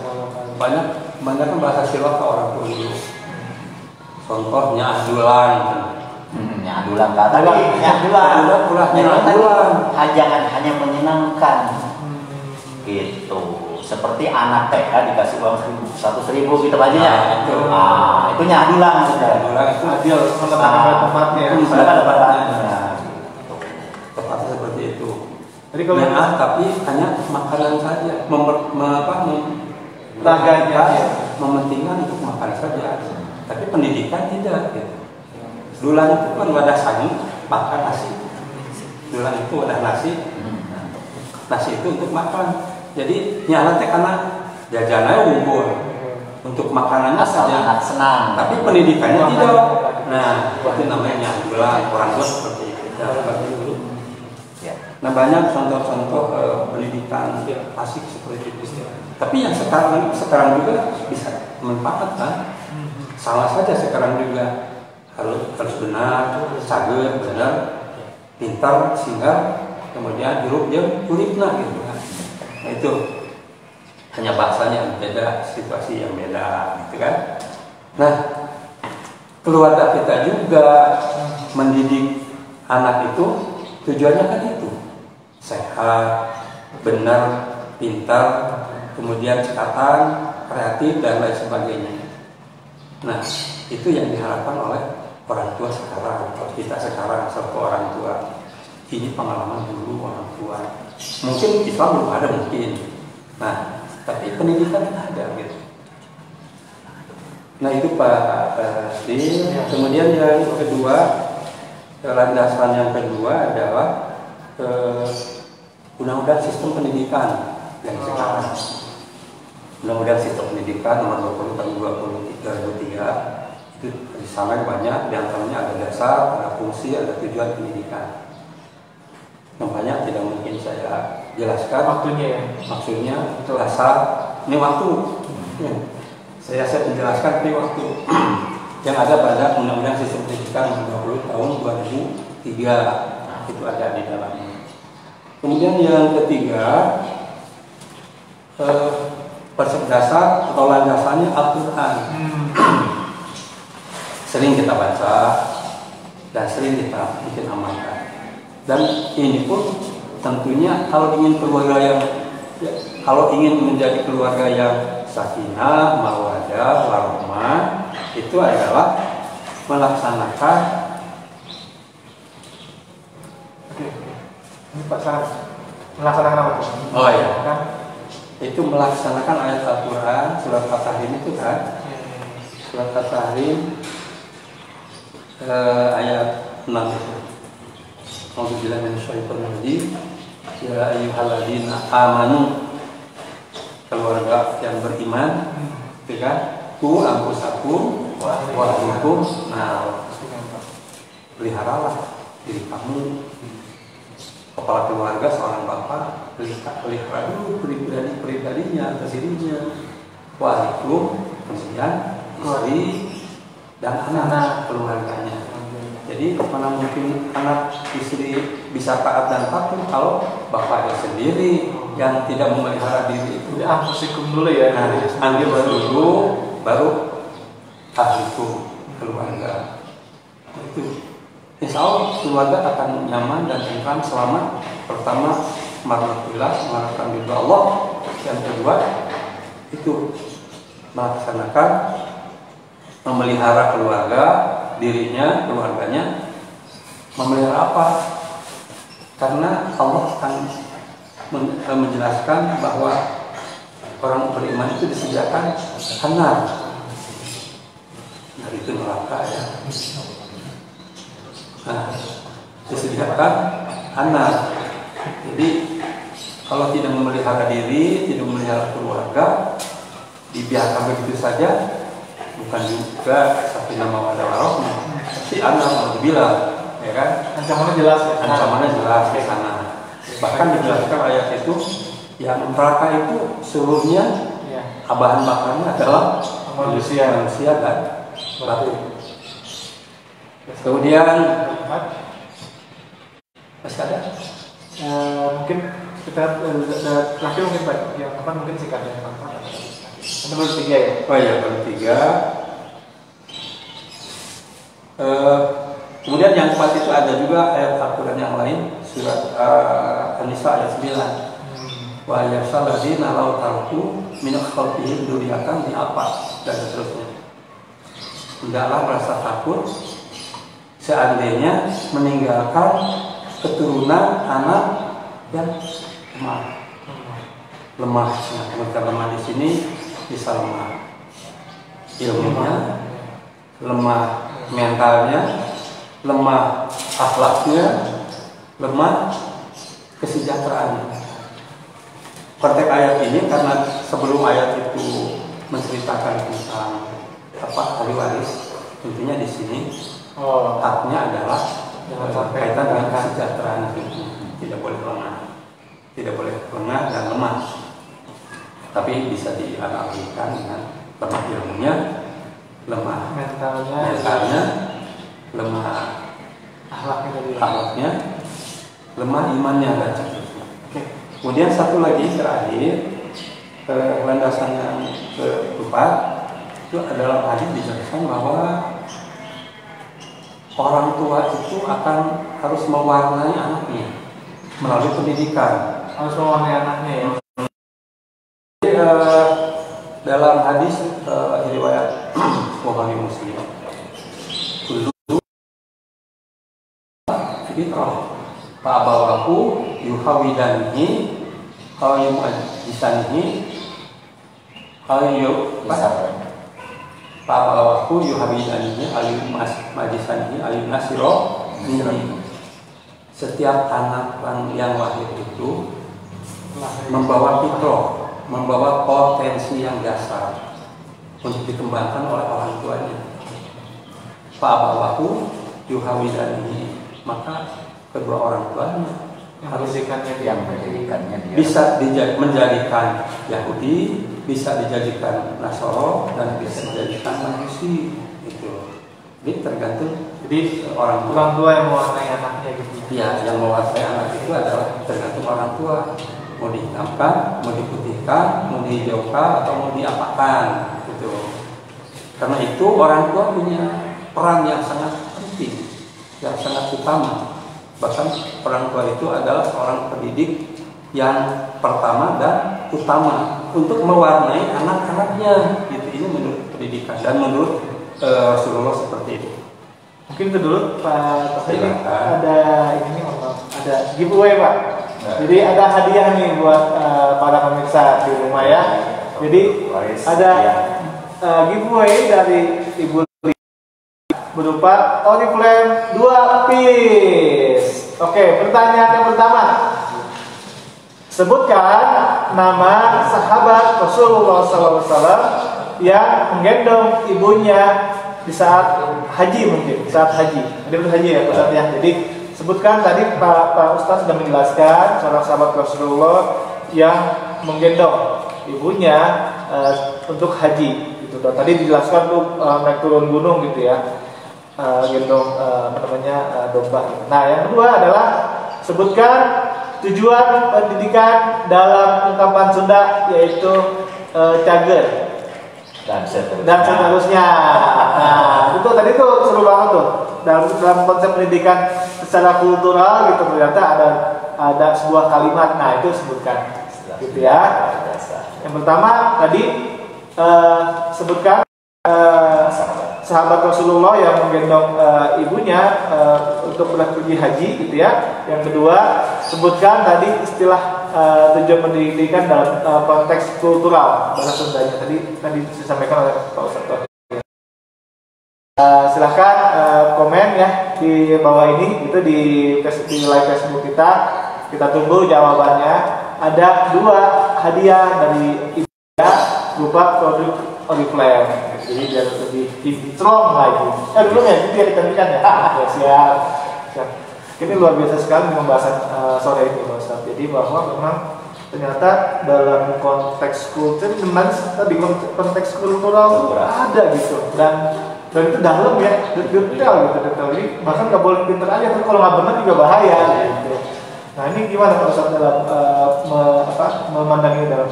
Banyak kan bahasa Siloka orang tua dulu. Contohnya adulan. Nyadulan kata nyadulan. Jangan hanya menyenangkan. Gitu. Seperti anak TK dikasih uang 100.000 gitu aja. Itu nyadulan. Nyadulan itu adil. Tempatnya. Tepatnya seperti itu. Jadi kalau tapi hanya makanan saja, mementingkan untuk makan saja. Tapi pendidikan tidak. Gitu. Dulan itu kan wadah sanyu, makan nasi. Dulan itu wadah nasi, nasi itu untuk makan. Jadi nyala teh karena jajannya unggul, untuk makanannya saja. Senang. Tapi pendidikannya tidak. Nah, itu namanya dulan. Orang tua seperti itu. Nah, banyak contoh-contoh pendidikan asik seperti itu. Tapi yang sekarang juga bisa manfaatkan. Salah saja sekarang juga harus benar, cager, benar, pintar, sehingga kemudian hirup jeung uripna gitu kan. Nah, itu hanya bahasanya yang beda, situasi yang beda gitu kan. Nah, keluarga kita juga mendidik anak itu tujuannya kan itu sehat, benar, pintar, kemudian cekatan, kreatif dan lain sebagainya. Nah, itu yang diharapkan oleh orang tua sekarang, kita sekarang sebagai orang tua. Ini pengalaman dulu orang tua. Mungkin Islam belum ada mungkin. Nah, tapi pendidikan ada gitu. Nah, itu Pak Asli. Kemudian yang kedua, landasan yang kedua adalah undang-undang sistem pendidikan yang sekarang. Undang-undang sistem pendidikan nomor 20 tahun 2003 itu di sana banyak, di antaranya ada dasar, ada fungsi, ada tujuan pendidikan. Yang banyak tidak mungkin saya jelaskan. Maksudnya dasar ini waktu. Saya menjelaskan ini waktu. Yang ada pada undang-undang sistem pendidikan nomor 20 tahun 2003 itu ada di dalamnya. Kemudian yang ketiga, dasar atau landasannya Al-Quran. Sering kita baca dan sering kita bikin amalkan. Dan ini pun tentunya kalau ingin menjadi keluarga yang sakinah, mawaddah, warahmah, itu adalah melaksanakan. Ini Pak Sarah melaksanakan apa? Oh iya kan? Itu melaksanakan ayat Al-Quran, surat At-Tahrim itu kan, surat At-Tahrim ayat 6 itu. Alhamdulillah minasyaitonir rajim. Ya ayyuhalladzina amanu, keluarga yang beriman, itu kan, ku anfusakum wa ahlikum, nah peliharalah diri kamu, kepala keluarga seorang bapak, pelihara dulu pribadinya atau dirinya, wahaikum, kemudian istri, dan anak keluarganya. Jadi mana mungkin anak istri bisa taat dan patuh kalau bapaknya sendiri yang tidak memelihara diri itu. Jadi ampusikum dulu ya. Nah, ambil dulu, baru ahlikum, keluarga. Itu. Insya Allah keluarga akan nyaman dan tentram selama pertama marhamatullah, mengharapkan ridha Allah. Yang kedua itu melaksanakan memelihara keluarga, dirinya, keluarganya. Memelihara apa? Karena Allah akan menjelaskan bahwa orang beriman itu disediakan kanar. Nah, itu neraka ya. Nah, disediakan anak. Jadi kalau tidak memelihara diri, tidak memelihara keluarga, dibiarkan begitu saja, bukan juga sakinah mawaddah warahmah. Si anak mau dibilang, ya kan? Ancamannya jelas ya. Ancamannya jelas di sana. Bahkan dijelaskan ayat itu, yang neraka itu seluruhnya bahan bakarnya adalah manusia dan batu. Kemudian masih ada? Mungkin kita terakhir mungkin Pak, yang kapan mungkin singkatnya Pak? Nomor 3 ya? Oh iya, nomor 3. Kemudian yang 4 itu ada juga ayat Al-Quran yang lain, surat An-Nisa ayat 9. Wa yasal ladina law tarku min khalfihim dzurriyyatan apa dan seterusnya. Hendaklah merasa takut seandainya meninggalkan keturunan anak yang lemah. Nah, ketika lemah di sini bisa lemah ilmunya, lemah mentalnya, lemah akhlaknya, lemah kesejahteraannya. Konteks ayat ini karena sebelum ayat itu menceritakan tentang ahli waris, tentunya di sini haknya adalah kaitan dengan kesejahteraan hidup. Tidak boleh lengah dan lemah. Tapi bisa dianalogikan dengan lemah ilmunya, lemah mentalnya, lemah akhlaknya, lemah imannya dan seterusnya. Kemudian satu lagi terakhir, landasan yang keempat itu adalah hadis dijelaskan bahwa orang tua itu akan harus mewarnai anaknya melalui pendidikan. Harus mewarnai anaknya ya. Jadi, dalam hadis riwayat Bukhari Muslim, dulu fitrah Pak bawaku yuhawidanihi ayu majisanihi ayu Pak bawaku yuhawidanihi ayu majisanihi ayu nasiro ini. Setiap anak yang lahir itu membawa fitrah, membawa potensi yang dasar untuk dikembangkan oleh orang tuanya. Pak bawaku yuhawidanihi, maka kedua orang tuanya harus menjadikannya dia bisa menjadikan Yahudi, bisa dijadikan Nasoro, dan bisa dijadikan Majusi. Itu jadi tergantung. Jadi orang tua yang mewarnai anaknya gitu. Ya, yang mewarnai anak itu adalah tergantung orang tua. Mau dihitamkan, mau diputihkan, mau dihijaukan, atau mau diapakan gitu. Karena itu orang tua punya peran yang sangat penting, yang sangat utama. Bahkan orang tua itu adalah seorang pendidik yang pertama dan utama untuk mewarnai anak-anaknya. Gitu. Ini menurut pendidikan dan menurut Rasulullah seperti itu. Mungkin itu dulu Pak. Ini ada ada giveaway Pak. Jadi ada hadiah nih buat para pemirsa di rumah ya. Jadi ada giveaway dari Ibu berupa Oriflame 2 piece. Oke, pertanyaan yang pertama. Sebutkan nama sahabat Rasulullah SAW yang menggendong ibunya di saat haji mungkin, saat haji. Dia berhaji ya Ustaz ya. Jadi sebutkan tadi Pak Ustaz sudah menjelaskan seorang sahabat Rasulullah yang menggendong ibunya untuk haji. Gitu. gitu. Dan tadi dijelaskan tuh naik turun gunung gitu ya, gendong domba. Gitu. Nah yang kedua adalah sebutkan tujuan pendidikan dalam ungkapan Sunda yaitu cager dan seterusnya. Nah itu tadi tuh seru banget tuh dalam konsep pendidikan secara kultural gitu, ternyata ada sebuah kalimat. Nah itu sebutkan gitu ya. Yang pertama tadi sebutkan sahabat Rasulullah yang menggendong ibunya untuk pergi haji gitu ya. Yang kedua sebutkan tadi istilah tujuan pendidikan dalam konteks kultural bahasa Sundanya tadi disampaikan oleh Pak Ustadz. Silahkan komen ya di bawah ini itu di live Facebook kita tunggu jawabannya. Ada 2 hadiah dari ibu ya berupa produk Oriflame, jadi biar lebih strong lagi. Belum ya, itu yang ditanyakan ya. Siap. Ini luar biasa sekali pembahasan sore ini Pak Ustadz. Jadi bahwa memang ternyata dalam konteks kultur, di konteks kultural ada gitu, dan itu dalam ya, detail ini bahkan nggak boleh pinter aja, tapi kalau nggak benar juga bahaya gitu. Nah ini gimana Pak Ustadz dalam memandangnya dalam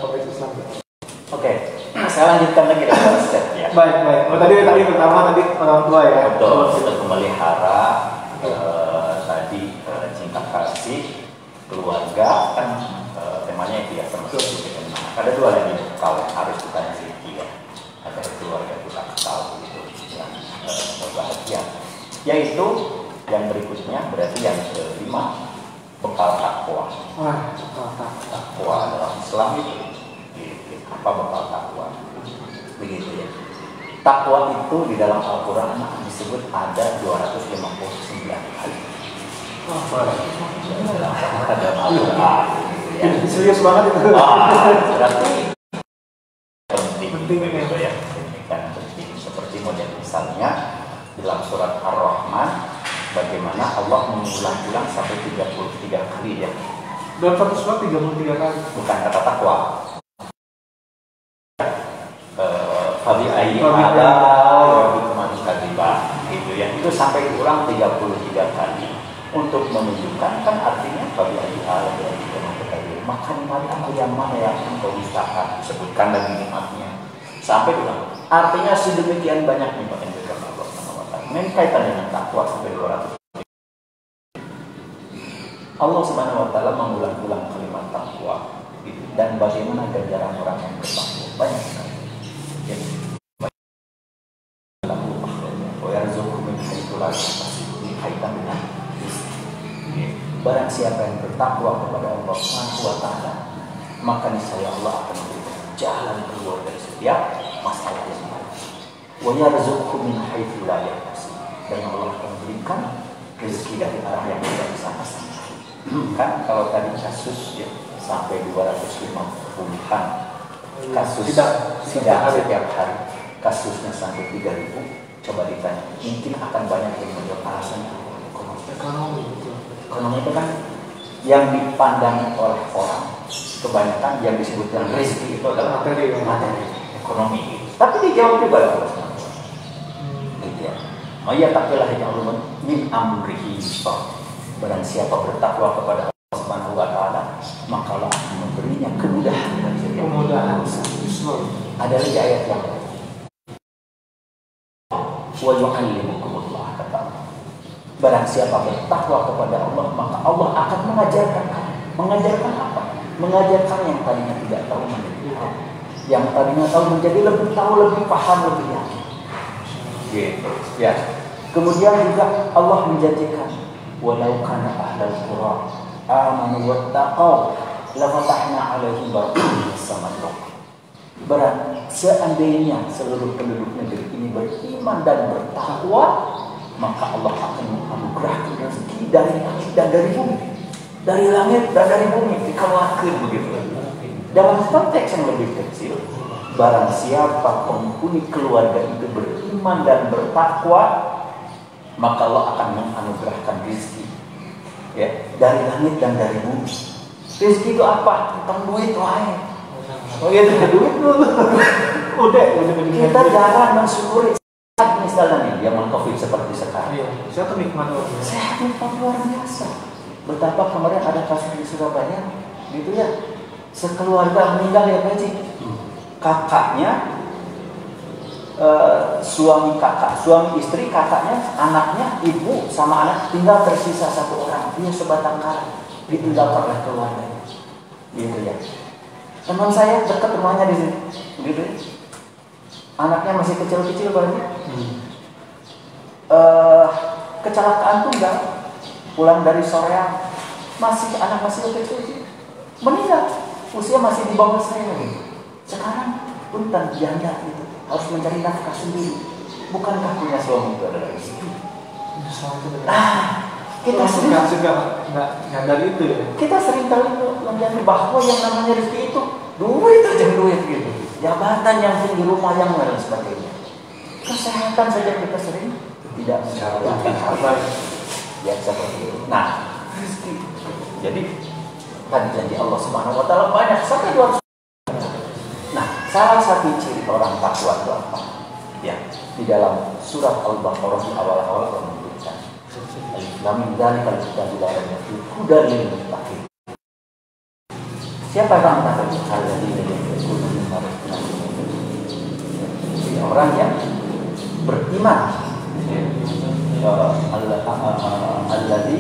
konteks Islam? Oke, saya lanjutkan lagi dengan step ya. Baik. Tadi pertama orang tua ya. Betul, untuk memelihara tadi cinta kasih keluarga kan temanya itu ya termasuk juga. Ada 2 lagi kalau harus kita miliki ya agar keluarga kita tahu gitu yang berbahagia. Yaitu yang berikutnya berarti yang kelima bekal takwa. Takwa dalam Islam itu apa bekal takwa? Begitu ya. Takwa itu di dalam Al-Quran disebut ada 259 kali. Dalam Al-Quran. Ya. Serius banget itu. Berarti penting begitu ya. Kan penting seperti model misalnya dalam surat Ar-Rahman bagaimana Allah mengulang-ulang sampai 33 kali ya. Dalam satu surat 33 kali. Bukan kata takwa. Fabi ayyi ala gitu ya. Itu sampai diulang 33 kali untuk menunjukkan kan artinya fabi ayyi ala maka nikmat aku yang mana yang engkau usahakan, sebutkan lagi nikmatnya sampai diulang. Artinya sedemikian banyak nikmat yang diberikan Allah SWT. Ini kaitan dengan takwa sampai 200. Allah SWT mengulang-ulang kalimat takwa gitu. Dan bagaimana ganjaran orang yang bertakwa banyak sekali. Jadi barang siapa yang bertakwa kepada Allah SWT, maka niscaya Allah akan memberikan jalan keluar dari setiap masalah yang ada. Wa yarzuqhu min haitsu la yahtasib, dan Allah akan memberikan rezeki dari arah yang tidak disangka-sangka. Kan kalau tadi kasus ya sampai 250-an kasus tidak setiap hari, kasusnya sampai 3.000. Coba ditanya, mungkin akan banyak yang menjawab alasan ekonomi itu kan yang dipandang oleh orang kebanyakan yang disebut dengan rezeki itu adalah materi ekonomi. Tapi dijawab juga oleh Allah. Gitu ya. Maya taqilah ya'lamu min amrihi yusra. Barang siapa bertakwa kepada Allah Subhanahu wa taala, maka Allah akan memberinya kemudahan dan kemudahan. Ada lagi ayat yang wa yu'allimukumullah kata Allah. Barang siapa bertakwa kepada Allah, maka Allah akan mengajarkan. Mengajarkan apa? Mengajarkan yang tadinya tidak tahu menjadi tahu, yang tadinya tahu menjadi lebih tahu, lebih paham, lebih yakin. Gitu. Ya. Kemudian juga Allah menjanjikan, walau kana ahlul qura amanu wattaqau la fatahna 'alaihim barakatin minas samai wal ardh. Barang seandainya seluruh penduduk negeri ini beriman dan bertakwa, maka Allah akan menganugerahkan rezeki dari langit dan dari bumi. Dari langit dan dari bumi dikeluarkan begitu. Dalam konteks yang lebih kecil, barang siapa penghuni keluarga itu beriman dan bertakwa, maka Allah akan menganugerahkan rezeki ya, dari langit dan dari bumi. Rezeki itu apa? Tentang duit lain. Oh iya, duit dulu. Udah Kita jarang mensyukuri saat misalnya nih zaman COVID seperti sekarang. Iya, saya tuh nikmat loh. Sehat nikmat luar biasa. Betapa kemarin ada kasus di Surabaya, gitu ya. Sekeluarga meninggal ya Pak Haji. Kakaknya, suami istri, kakaknya, anaknya, ibu sama anak tinggal tersisa satu orang. Dia sebatang kara ditinggalkan oleh keluarganya. Gitu ya. Teman saya dekat rumahnya di sini, gitu ya. Anaknya masih kecil-kecil berarti. Kecelakaan tunggal, pulang dari sorean, anak masih kecil, meninggal, usia masih di bawah saya lagi. Sekarang punten janda itu harus mencari nafkah sendiri. Bukankah punya suami itu adalah istri? Kita sering nggak itu ya. Kita sering kali menjadi bahwa yang namanya rezeki itu duit aja duit gitu. Jabatan yang tinggi, rumah yang dan sebagainya. Kesehatan saja kita sering tidak mencapai apa yang seperti itu. Nah, rezeki. Jadi tadi janji Allah Subhanahu Wa Taala banyak sampai 200. Nah, salah satu ciri orang takwa itu apa? Ya, di dalam surat Al-Baqarah di awal-awal Allah menyebutkan Al-Islam dan kalau kita bilang itu kuda lil muttaqin. Siapa yang takwa? Orang yang beriman. Alladzi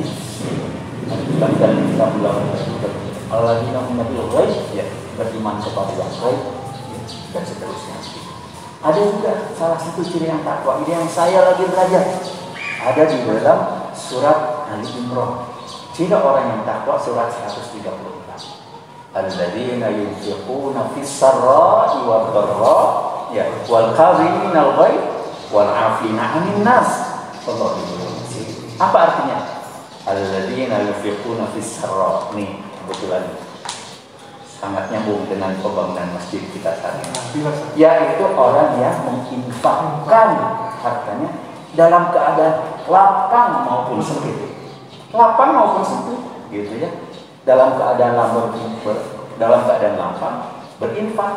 beriman kepada yang baik dan seterusnya. Ada juga salah satu ciri yang takwa ini yang saya lagi belajar. Ada di dalam surat Ali Imran. Ciri orang yang takwa surat 134. Alladzina yunfiquna fis sarra'i wad dharra ya wal kadhiminal ghaidh wal 'afina 'anil nas. Apa artinya? Alladzina yunfiquna fis sarra. Nih, kebetulan sangat nyambung dengan pembangunan masjid kita saat ini. Yaitu orang yang menginfakkan hartanya dalam keadaan lapang maupun sempit. Lapang maupun sempit, gitu ya. Dalam keadaan lapang berinfak,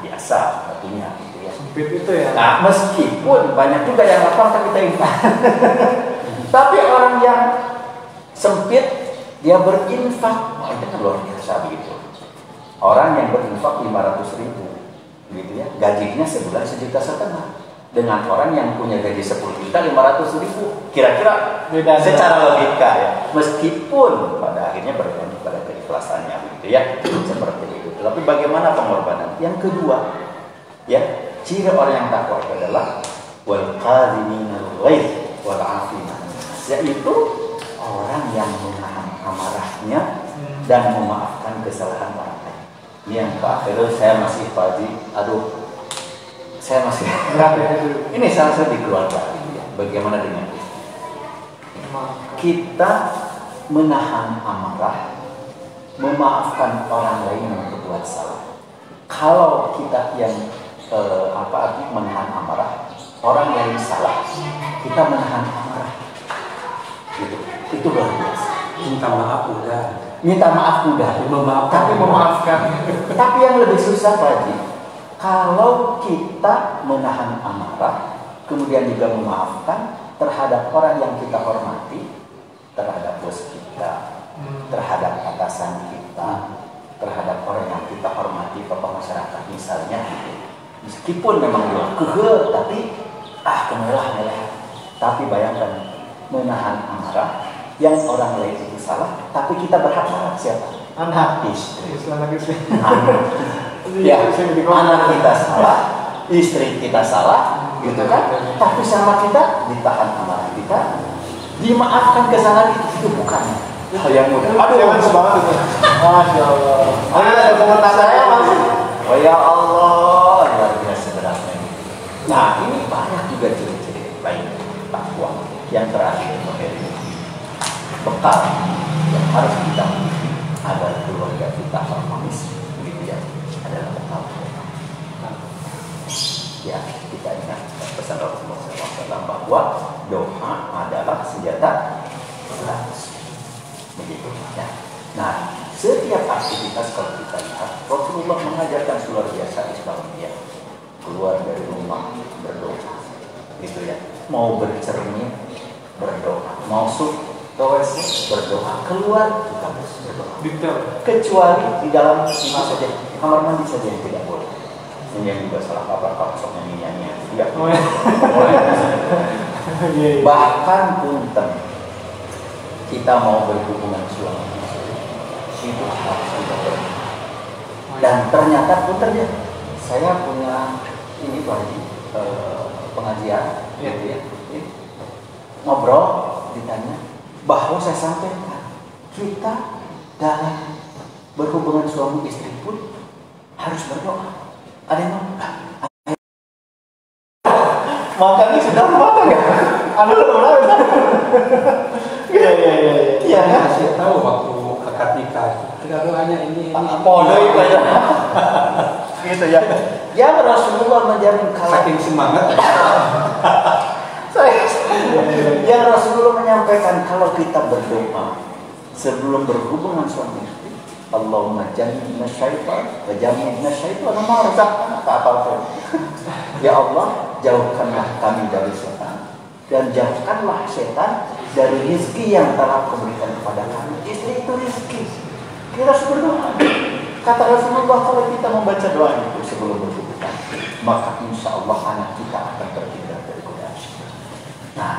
biasa artinya gitu ya. Sempit itu ya. Nah, meskipun banyak juga yang lapang tapi kita infak. Tapi orang yang sempit dia berinfak, itu kan luar biasa begitu. Orang yang berinfak 500.000, gitu ya, gajinya sebulan 1,5 juta. Dengan orang yang punya gaji 10 juta 500.000, kira-kira beda secara logika ya. Meskipun pada akhirnya bergantung pada keikhlasannya, gitu ya, seperti itu. Tapi bagaimana pengorbanan? Yang kedua, ya, ciri orang yang takwa adalah wal kadhiminal ghaidh wal 'afina, yaitu orang yang menahan amarahnya dan memaafkan kesalahan orang lain. Ini yang terakhir saya masih saya masih ini salah satu di keluarga ya. Bagaimana dengan itu? Kita menahan amarah, memaafkan orang lain yang berbuat salah. Kalau kita yang arti menahan amarah, orang lain salah, kita menahan amarah. Itu luar biasa. Minta maaf udah. Minta maaf mudah, tapi memaafkan. Tapi yang lebih susah tadi, kalau kita menahan amarah, kemudian juga memaafkan terhadap orang yang kita hormati, terhadap bos kita, terhadap atasan kita, terhadap orang yang kita hormati, tokoh masyarakat misalnya, gitu. Meskipun memang dia kehel, tapi kemelah. Tapi bayangkan menahan amarah. Yang orang lain itu salah, tapi kita berhak marah siapa? Anak istri. Anak kita salah, istri kita salah, gitu kan? Tapi sama kita ditahan amarah kita, dimaafkan kesalahan itu bukan hal yang mudah. Aduh, banget itu. Masya Allah. Ada komentar saya masih. Oh ya Allah, luar biasa beratnya. Nah, ini banyak juga ciri-ciri lain takwa. Yang terakhir, bekal yang harus kita miliki agar keluarga kita harmonis, begitu ya, adalah bekal. Ya, kita ingat pesan Rasulullah SAW bahwa doa adalah senjata seratus, begitu ya. Nah, setiap aktivitas kalau kita lihat Rasulullah mengajarkan luar biasa Islam ya. keluar dari rumah berdoa, gitu ya. Mau bercermin berdoa, mau ke WC berdoa, keluar kita berdoa. Detail. Kecuali di dalam ini saja, kamar mandi saja yang tidak boleh. Ini yang juga salah kabar kalau sok nyanyi tidak boleh. Bahkan punten kita mau berhubungan suami istri itu harus kita berdoa. Dan ternyata punten ya, saya punya ini Pak Haji, pengajian, gitu ya. Ngobrol ditanya bahwa saya sampaikan kita dalam berhubungan suami istri pun harus berdoa. Ada yang mau? Makanya sudah matang ya? Ada orang. Iya. Iya, kasih tahu waktu akad nikah. Kita doanya ini. Pondok itu ya. Gitu ya. Yang Rasulullah menjamin kalau Saking semangat. yang Rasulullah menyampaikan kalau kita berdoa sebelum berhubungan suami istri, Allahumma jannibna syaitan wa jannibna syaitan ma razaqtana, apa-apa. Ya Allah, jauhkanlah kami dari setan dan jauhkanlah setan dari rezeki yang telah Kau berikan kepada kami. Istri itu rezeki. Kita harus berdoa. Kata Rasulullah, kalau kita membaca doa itu sebelum berhubungan, maka insya Allah anak kita akan terhindar dari godaan syaitan. Nah,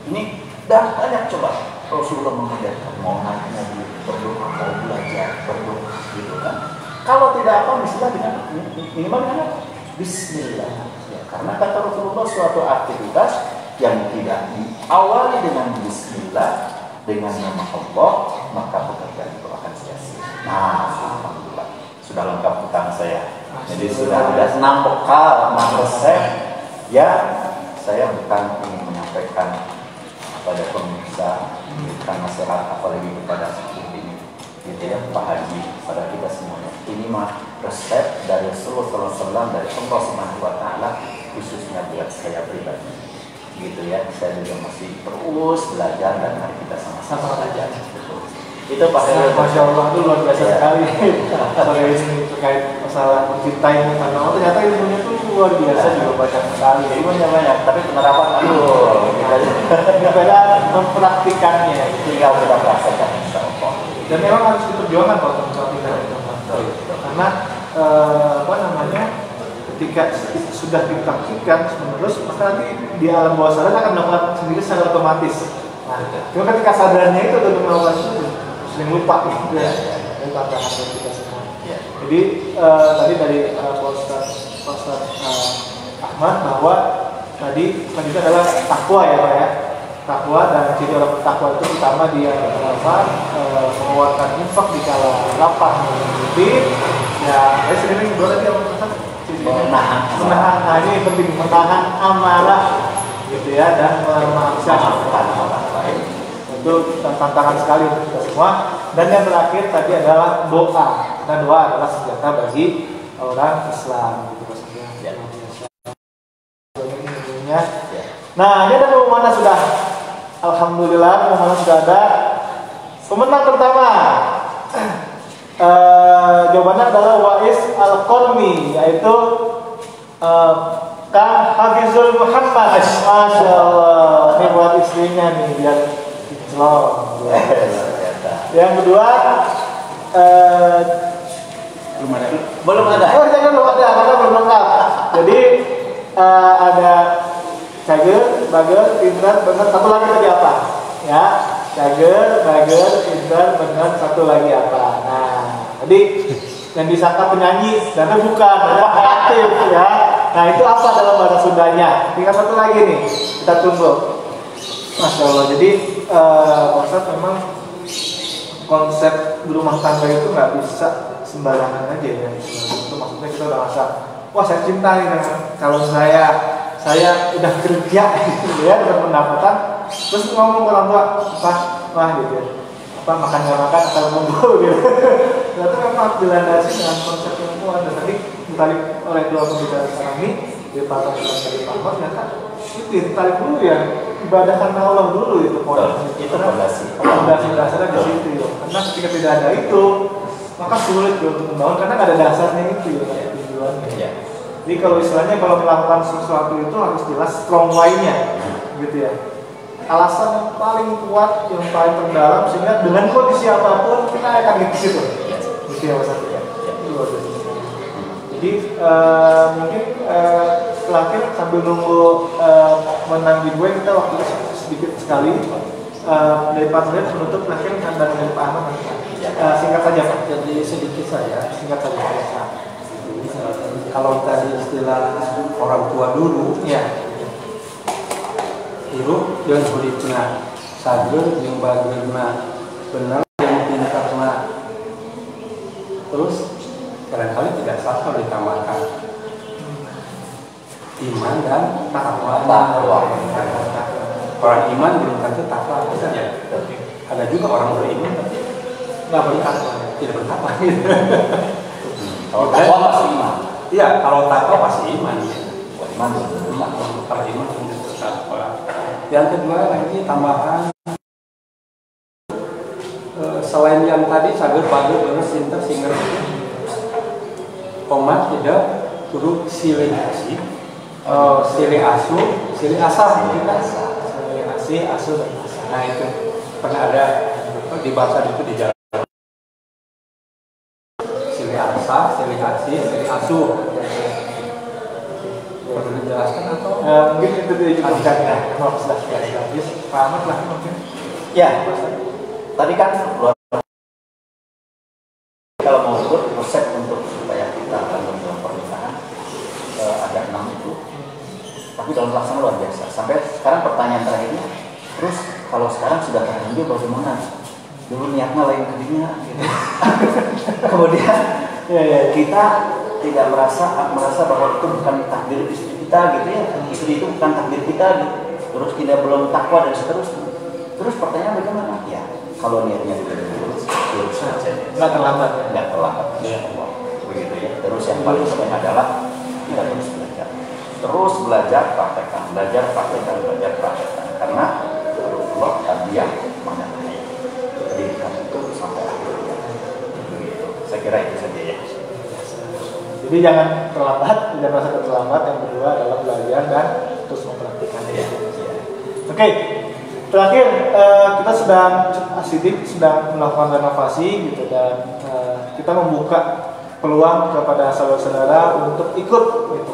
ini dan banyak coba Rasulullah mengajarkan mau naik mobil berdoa, mau belajar berdoa, gitu kan? Kalau tidak apa, bismillah dengan minimal dengan apa? Bismillah. Ya, karena kata Rasulullah suatu aktivitas yang tidak diawali dengan Bismillah dengan nama Allah, maka pekerjaan itu akan sia-sia. Nah, alhamdulillah sudah lengkap utang saya. Jadi sudah ada 6 bekal, 6 resep. Ya, saya bukan ingin menyampaikan pada pemirsa, bukan masyarakat, apalagi kepada ini, gitu ya, Pak Haji, pada kita semuanya. Ini mah resep dari Rasulullah SAW, dari Allah Subhanahu Wa Taala, khususnya buat saya pribadi, gitu ya. Saya juga masih terus belajar dan mari kita sama-sama belajar. Itu Pak Haji. Masya Allah, itu luar biasa sekali. Sore ini terkait masalah mencintai karena ternyata ilmunya itu luar biasa juga banyak sekali. Ilmunya banyak, tapi penerapan Kita mempraktikannya. tinggal kita praktekkan insya Allah. Dan memang harus diperjuangkan kalau mempraktikan itu. Karena ketika sudah dipraktikkan menerus, maka nanti di alam bawah sadar akan melakukan sendiri secara otomatis. Nah, cuma ketika sadarnya itu untuk melakukan itu sering lupa gitu ya. Itu tantangan buat kita semua. Jadi tadi dari Ustaz Ahmad bahwa tadi itu adalah takwa ya Pak ya. Takwa, dan ciri orang bertakwa itu pertama dia mengeluarkan infak di kala lapang mimpi. Ya, saya sendiri dua tadi menahan. Nah, ini penting, menahan amarah gitu ya, dan memaafkan orang lain. Itu tantangan sekali untuk kita semua. Dan yang terakhir tadi adalah doa. Dan doa adalah senjata bagi orang Islam gitu maksudnya. Nah, ini ada pengumuman sudah. Alhamdulillah, pengumuman sudah ada. Pemenang pertama jawabannya adalah Wais Al-Qormi, yaitu Kang Hafizul Muhammad. Masya Allah, ini buat istrinya nih, biar celong. Yang kedua belum ada. Oh, jangan belum ada, karena belum lengkap. Jadi ada Cager, Bagel, Indra, benar, satu lagi tadi apa? Ya, Cager, Bagel, Indra, benar, satu lagi apa? Nah, tadi yang disangka penyanyi, ternyata bukan, ada kreatif ya. Nah, itu apa dalam bahasa Sundanya? Tinggal satu lagi nih, kita tunggu. Masya Allah, jadi konsep memang konsep berumah tangga itu nggak bisa sembarangan aja ya. Itu maksudnya kita udah rasa, wah saya cinta nih kalau saya udah kerja gitu ya, dapat pendapatan, terus ngomong ke orang tua, wah gitu ya, makan nggak makan asal ngomong gitu. Ternyata memang dilandasi dengan konsep yang kuat. Dan tadi ditarik oleh dua pembicara sekarang ini, di Pak dari Pak Ahmad, ternyata itu ditarik dulu ya, ibadah karena Allah dulu itu pondasi. Itu fondasi dasarnya di situ. Karena ketika tidak ada itu, maka sulit untuk membangun karena nggak ada dasarnya itu ya, tujuannya. Ya. Jadi kalau istilahnya kalau melakukan sesuatu itu harus jelas strong why-nya, gitu ya. Alasan yang paling kuat, yang paling terdalam, sehingga dengan kondisi apapun kita akan ke situ. Gitu ya Mas Ati ya. Jadi mungkin terakhir sambil nunggu menang giveaway kita waktu sedikit sekali. Dari Pak Nuril menutup terakhir dan dari Pak Ahmad singkat saja Pak. Jadi sedikit saja. Singkat saja. Kalau tadi istilah orang tua dulu, Ya. hirup yang huripna, sageun jeung bageuna, benar yang pintarna. Terus barangkali tidak salah kalau ditambahkan iman dan takwa. Orang iman belum tentu takwa, betul ya? Ada juga orang beriman tapi nggak bertakwa, tidak bertakwa. Kalau takwa pasti iman. Iya, kalau takwa pasti iman. Iman belum takwa. Kalau iman belum tentu takwa. Yang kedua lagi tambahan selain yang tadi sager padu terus sinter singer komat tidak kudu silih asih, silih asu, silih asah. Asih, asuh dan asah. Nah itu pernah ada di bahasa itu di jalan silih asah, silih asih, silih asuh. Perlu dijelaskan atau? Mungkin itu dijelaskan ya. Kalau sudah habis, Pak Ahmad lah mungkin. Ya, tadi kan kalau mau ikut resep untuk supaya kita dalam pernikahan ada 6 itu, tapi dalam pelaksanaan luar biasa. Sampai sekarang pertanyaan terakhirnya, terus kalau sekarang sudah terlanjur bagaimana? Dulu niatnya lain kedingnya, gitu. Kemudian kita tidak merasa bahwa itu bukan takdir istri kita, gitu ya. Istri itu bukan takdir kita, gitu. Terus kita belum takwa dan seterusnya. Terus pertanyaan bagaimana? Ya, kalau niatnya lurus saja. Nggak terlambat. Nggak terlambat. Ya. Begitu ya. Terus yang paling penting adalah kita terus belajar. Terus belajar, praktekkan. Belajar, praktekkan, belajar, praktekkan. Karena Allah tarbiyah mengenai pendidikan itu sampai akhirnya. Begitu. Saya kira itu saja ya. Jadi jangan terlambat, tidak merasa terlambat. Yang kedua adalah belajar dan terus mempraktikkan. Ya. Oke. Terakhir, kita sedang melakukan renovasi gitu, dan kita membuka peluang kepada saudara-saudara untuk ikut gitu,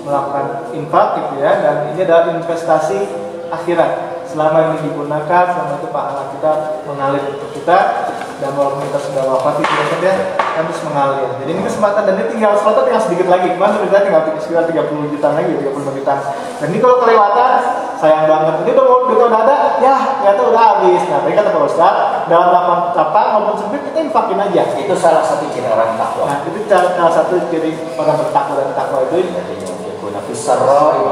melakukan infak gitu ya, dan ini adalah investasi akhirat. Selama ini digunakan, selama itu pahala kita mengalir untuk kita, dan walaupun kita sudah wafat itu ya, kan terus mengalir. Jadi ini kesempatan, dan ini tinggal sedikit lagi. Kemarin kita tinggal sekitar 30 juta lagi, 30 juta. Dan ini kalau kelewatan, sayang banget. Ini udah ada, ya ternyata udah habis. Nah, tadi kata Pak Ustaz, dalam lapang maupun sempit kita infakin aja. Itu salah satu ciri orang takwa. Nah, itu salah satu ciri orang bertakwa, dan takwa itu. Jadi guna fisarro,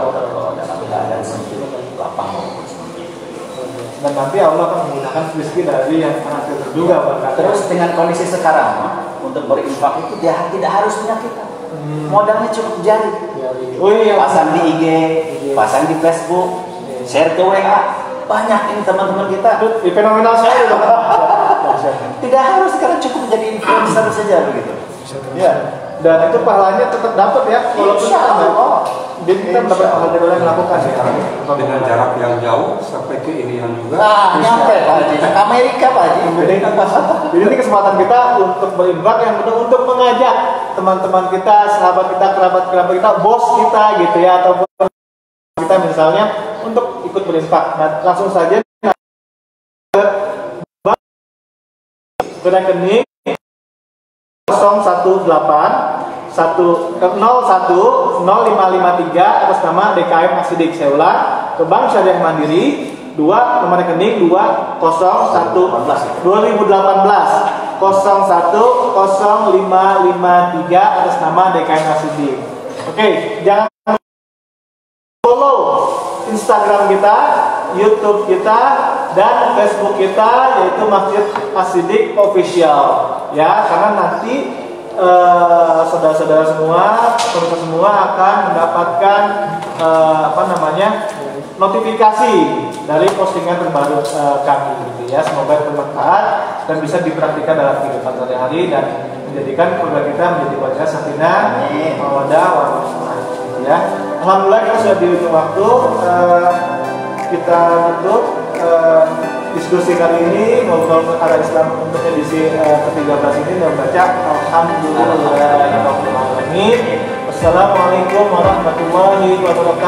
dan apabila ada sempit lapang maupun sempit. Dan nanti Allah akan menggunakan rezeki dari yang sangat terduga berkata. Terus dengan kondisi sekarang untuk berinfak itu dia tidak harus punya kita. Modalnya cukup jari. Oh iya, pasang di IG, pasang di Facebook, share ke WA. Banyak ini teman-teman kita. Di fenomenal saya udah. Tidak harus, sekarang cukup menjadi influencer saja begitu. Ya. Dan itu pahalanya tetap dapat ya. Walaupun jadi kita mendapat pahala dari yang melakukan sekarang. Dengan jarak yang jauh sampai ke Irian juga. Nyampe Pak Haji. Amerika Pak Haji. Jadi ini kesempatan kita untuk berinfak, yang benar untuk mengajak teman-teman kita, sahabat kita, kerabat-kerabat kita, bos kita gitu ya, ataupun kita misalnya untuk ikut berinfak. Nah, langsung saja ke rekening 018 01 0553 atas nama DKM Asidik. Saya ulang, ke Bank Syariah Mandiri, 2 nomor rekening 201 2018 01 0553 atas nama DKM Asidik. Oke, jangan follow Instagram kita, YouTube kita, dan Facebook kita, yaitu Masjid Asidik Official ya, karena nanti saudara-saudara semua, pemirsa semua akan mendapatkan notifikasi dari postingan terbaru kami gitu ya. Semoga bermanfaat. dan bisa dipraktikkan dalam kehidupan sehari-hari dan menjadikan keluarga kita menjadi keluarga sakinah, mawaddah, warahmah. Ya, alhamdulillah kita sudah di ujung waktu. Kita tutup diskusi kali ini ngobrol perkara Islam untuk edisi ke-13 ini dan baca alhamdulillahirabbil alamin. Wassalamualaikum warahmatullahi wabarakatuh.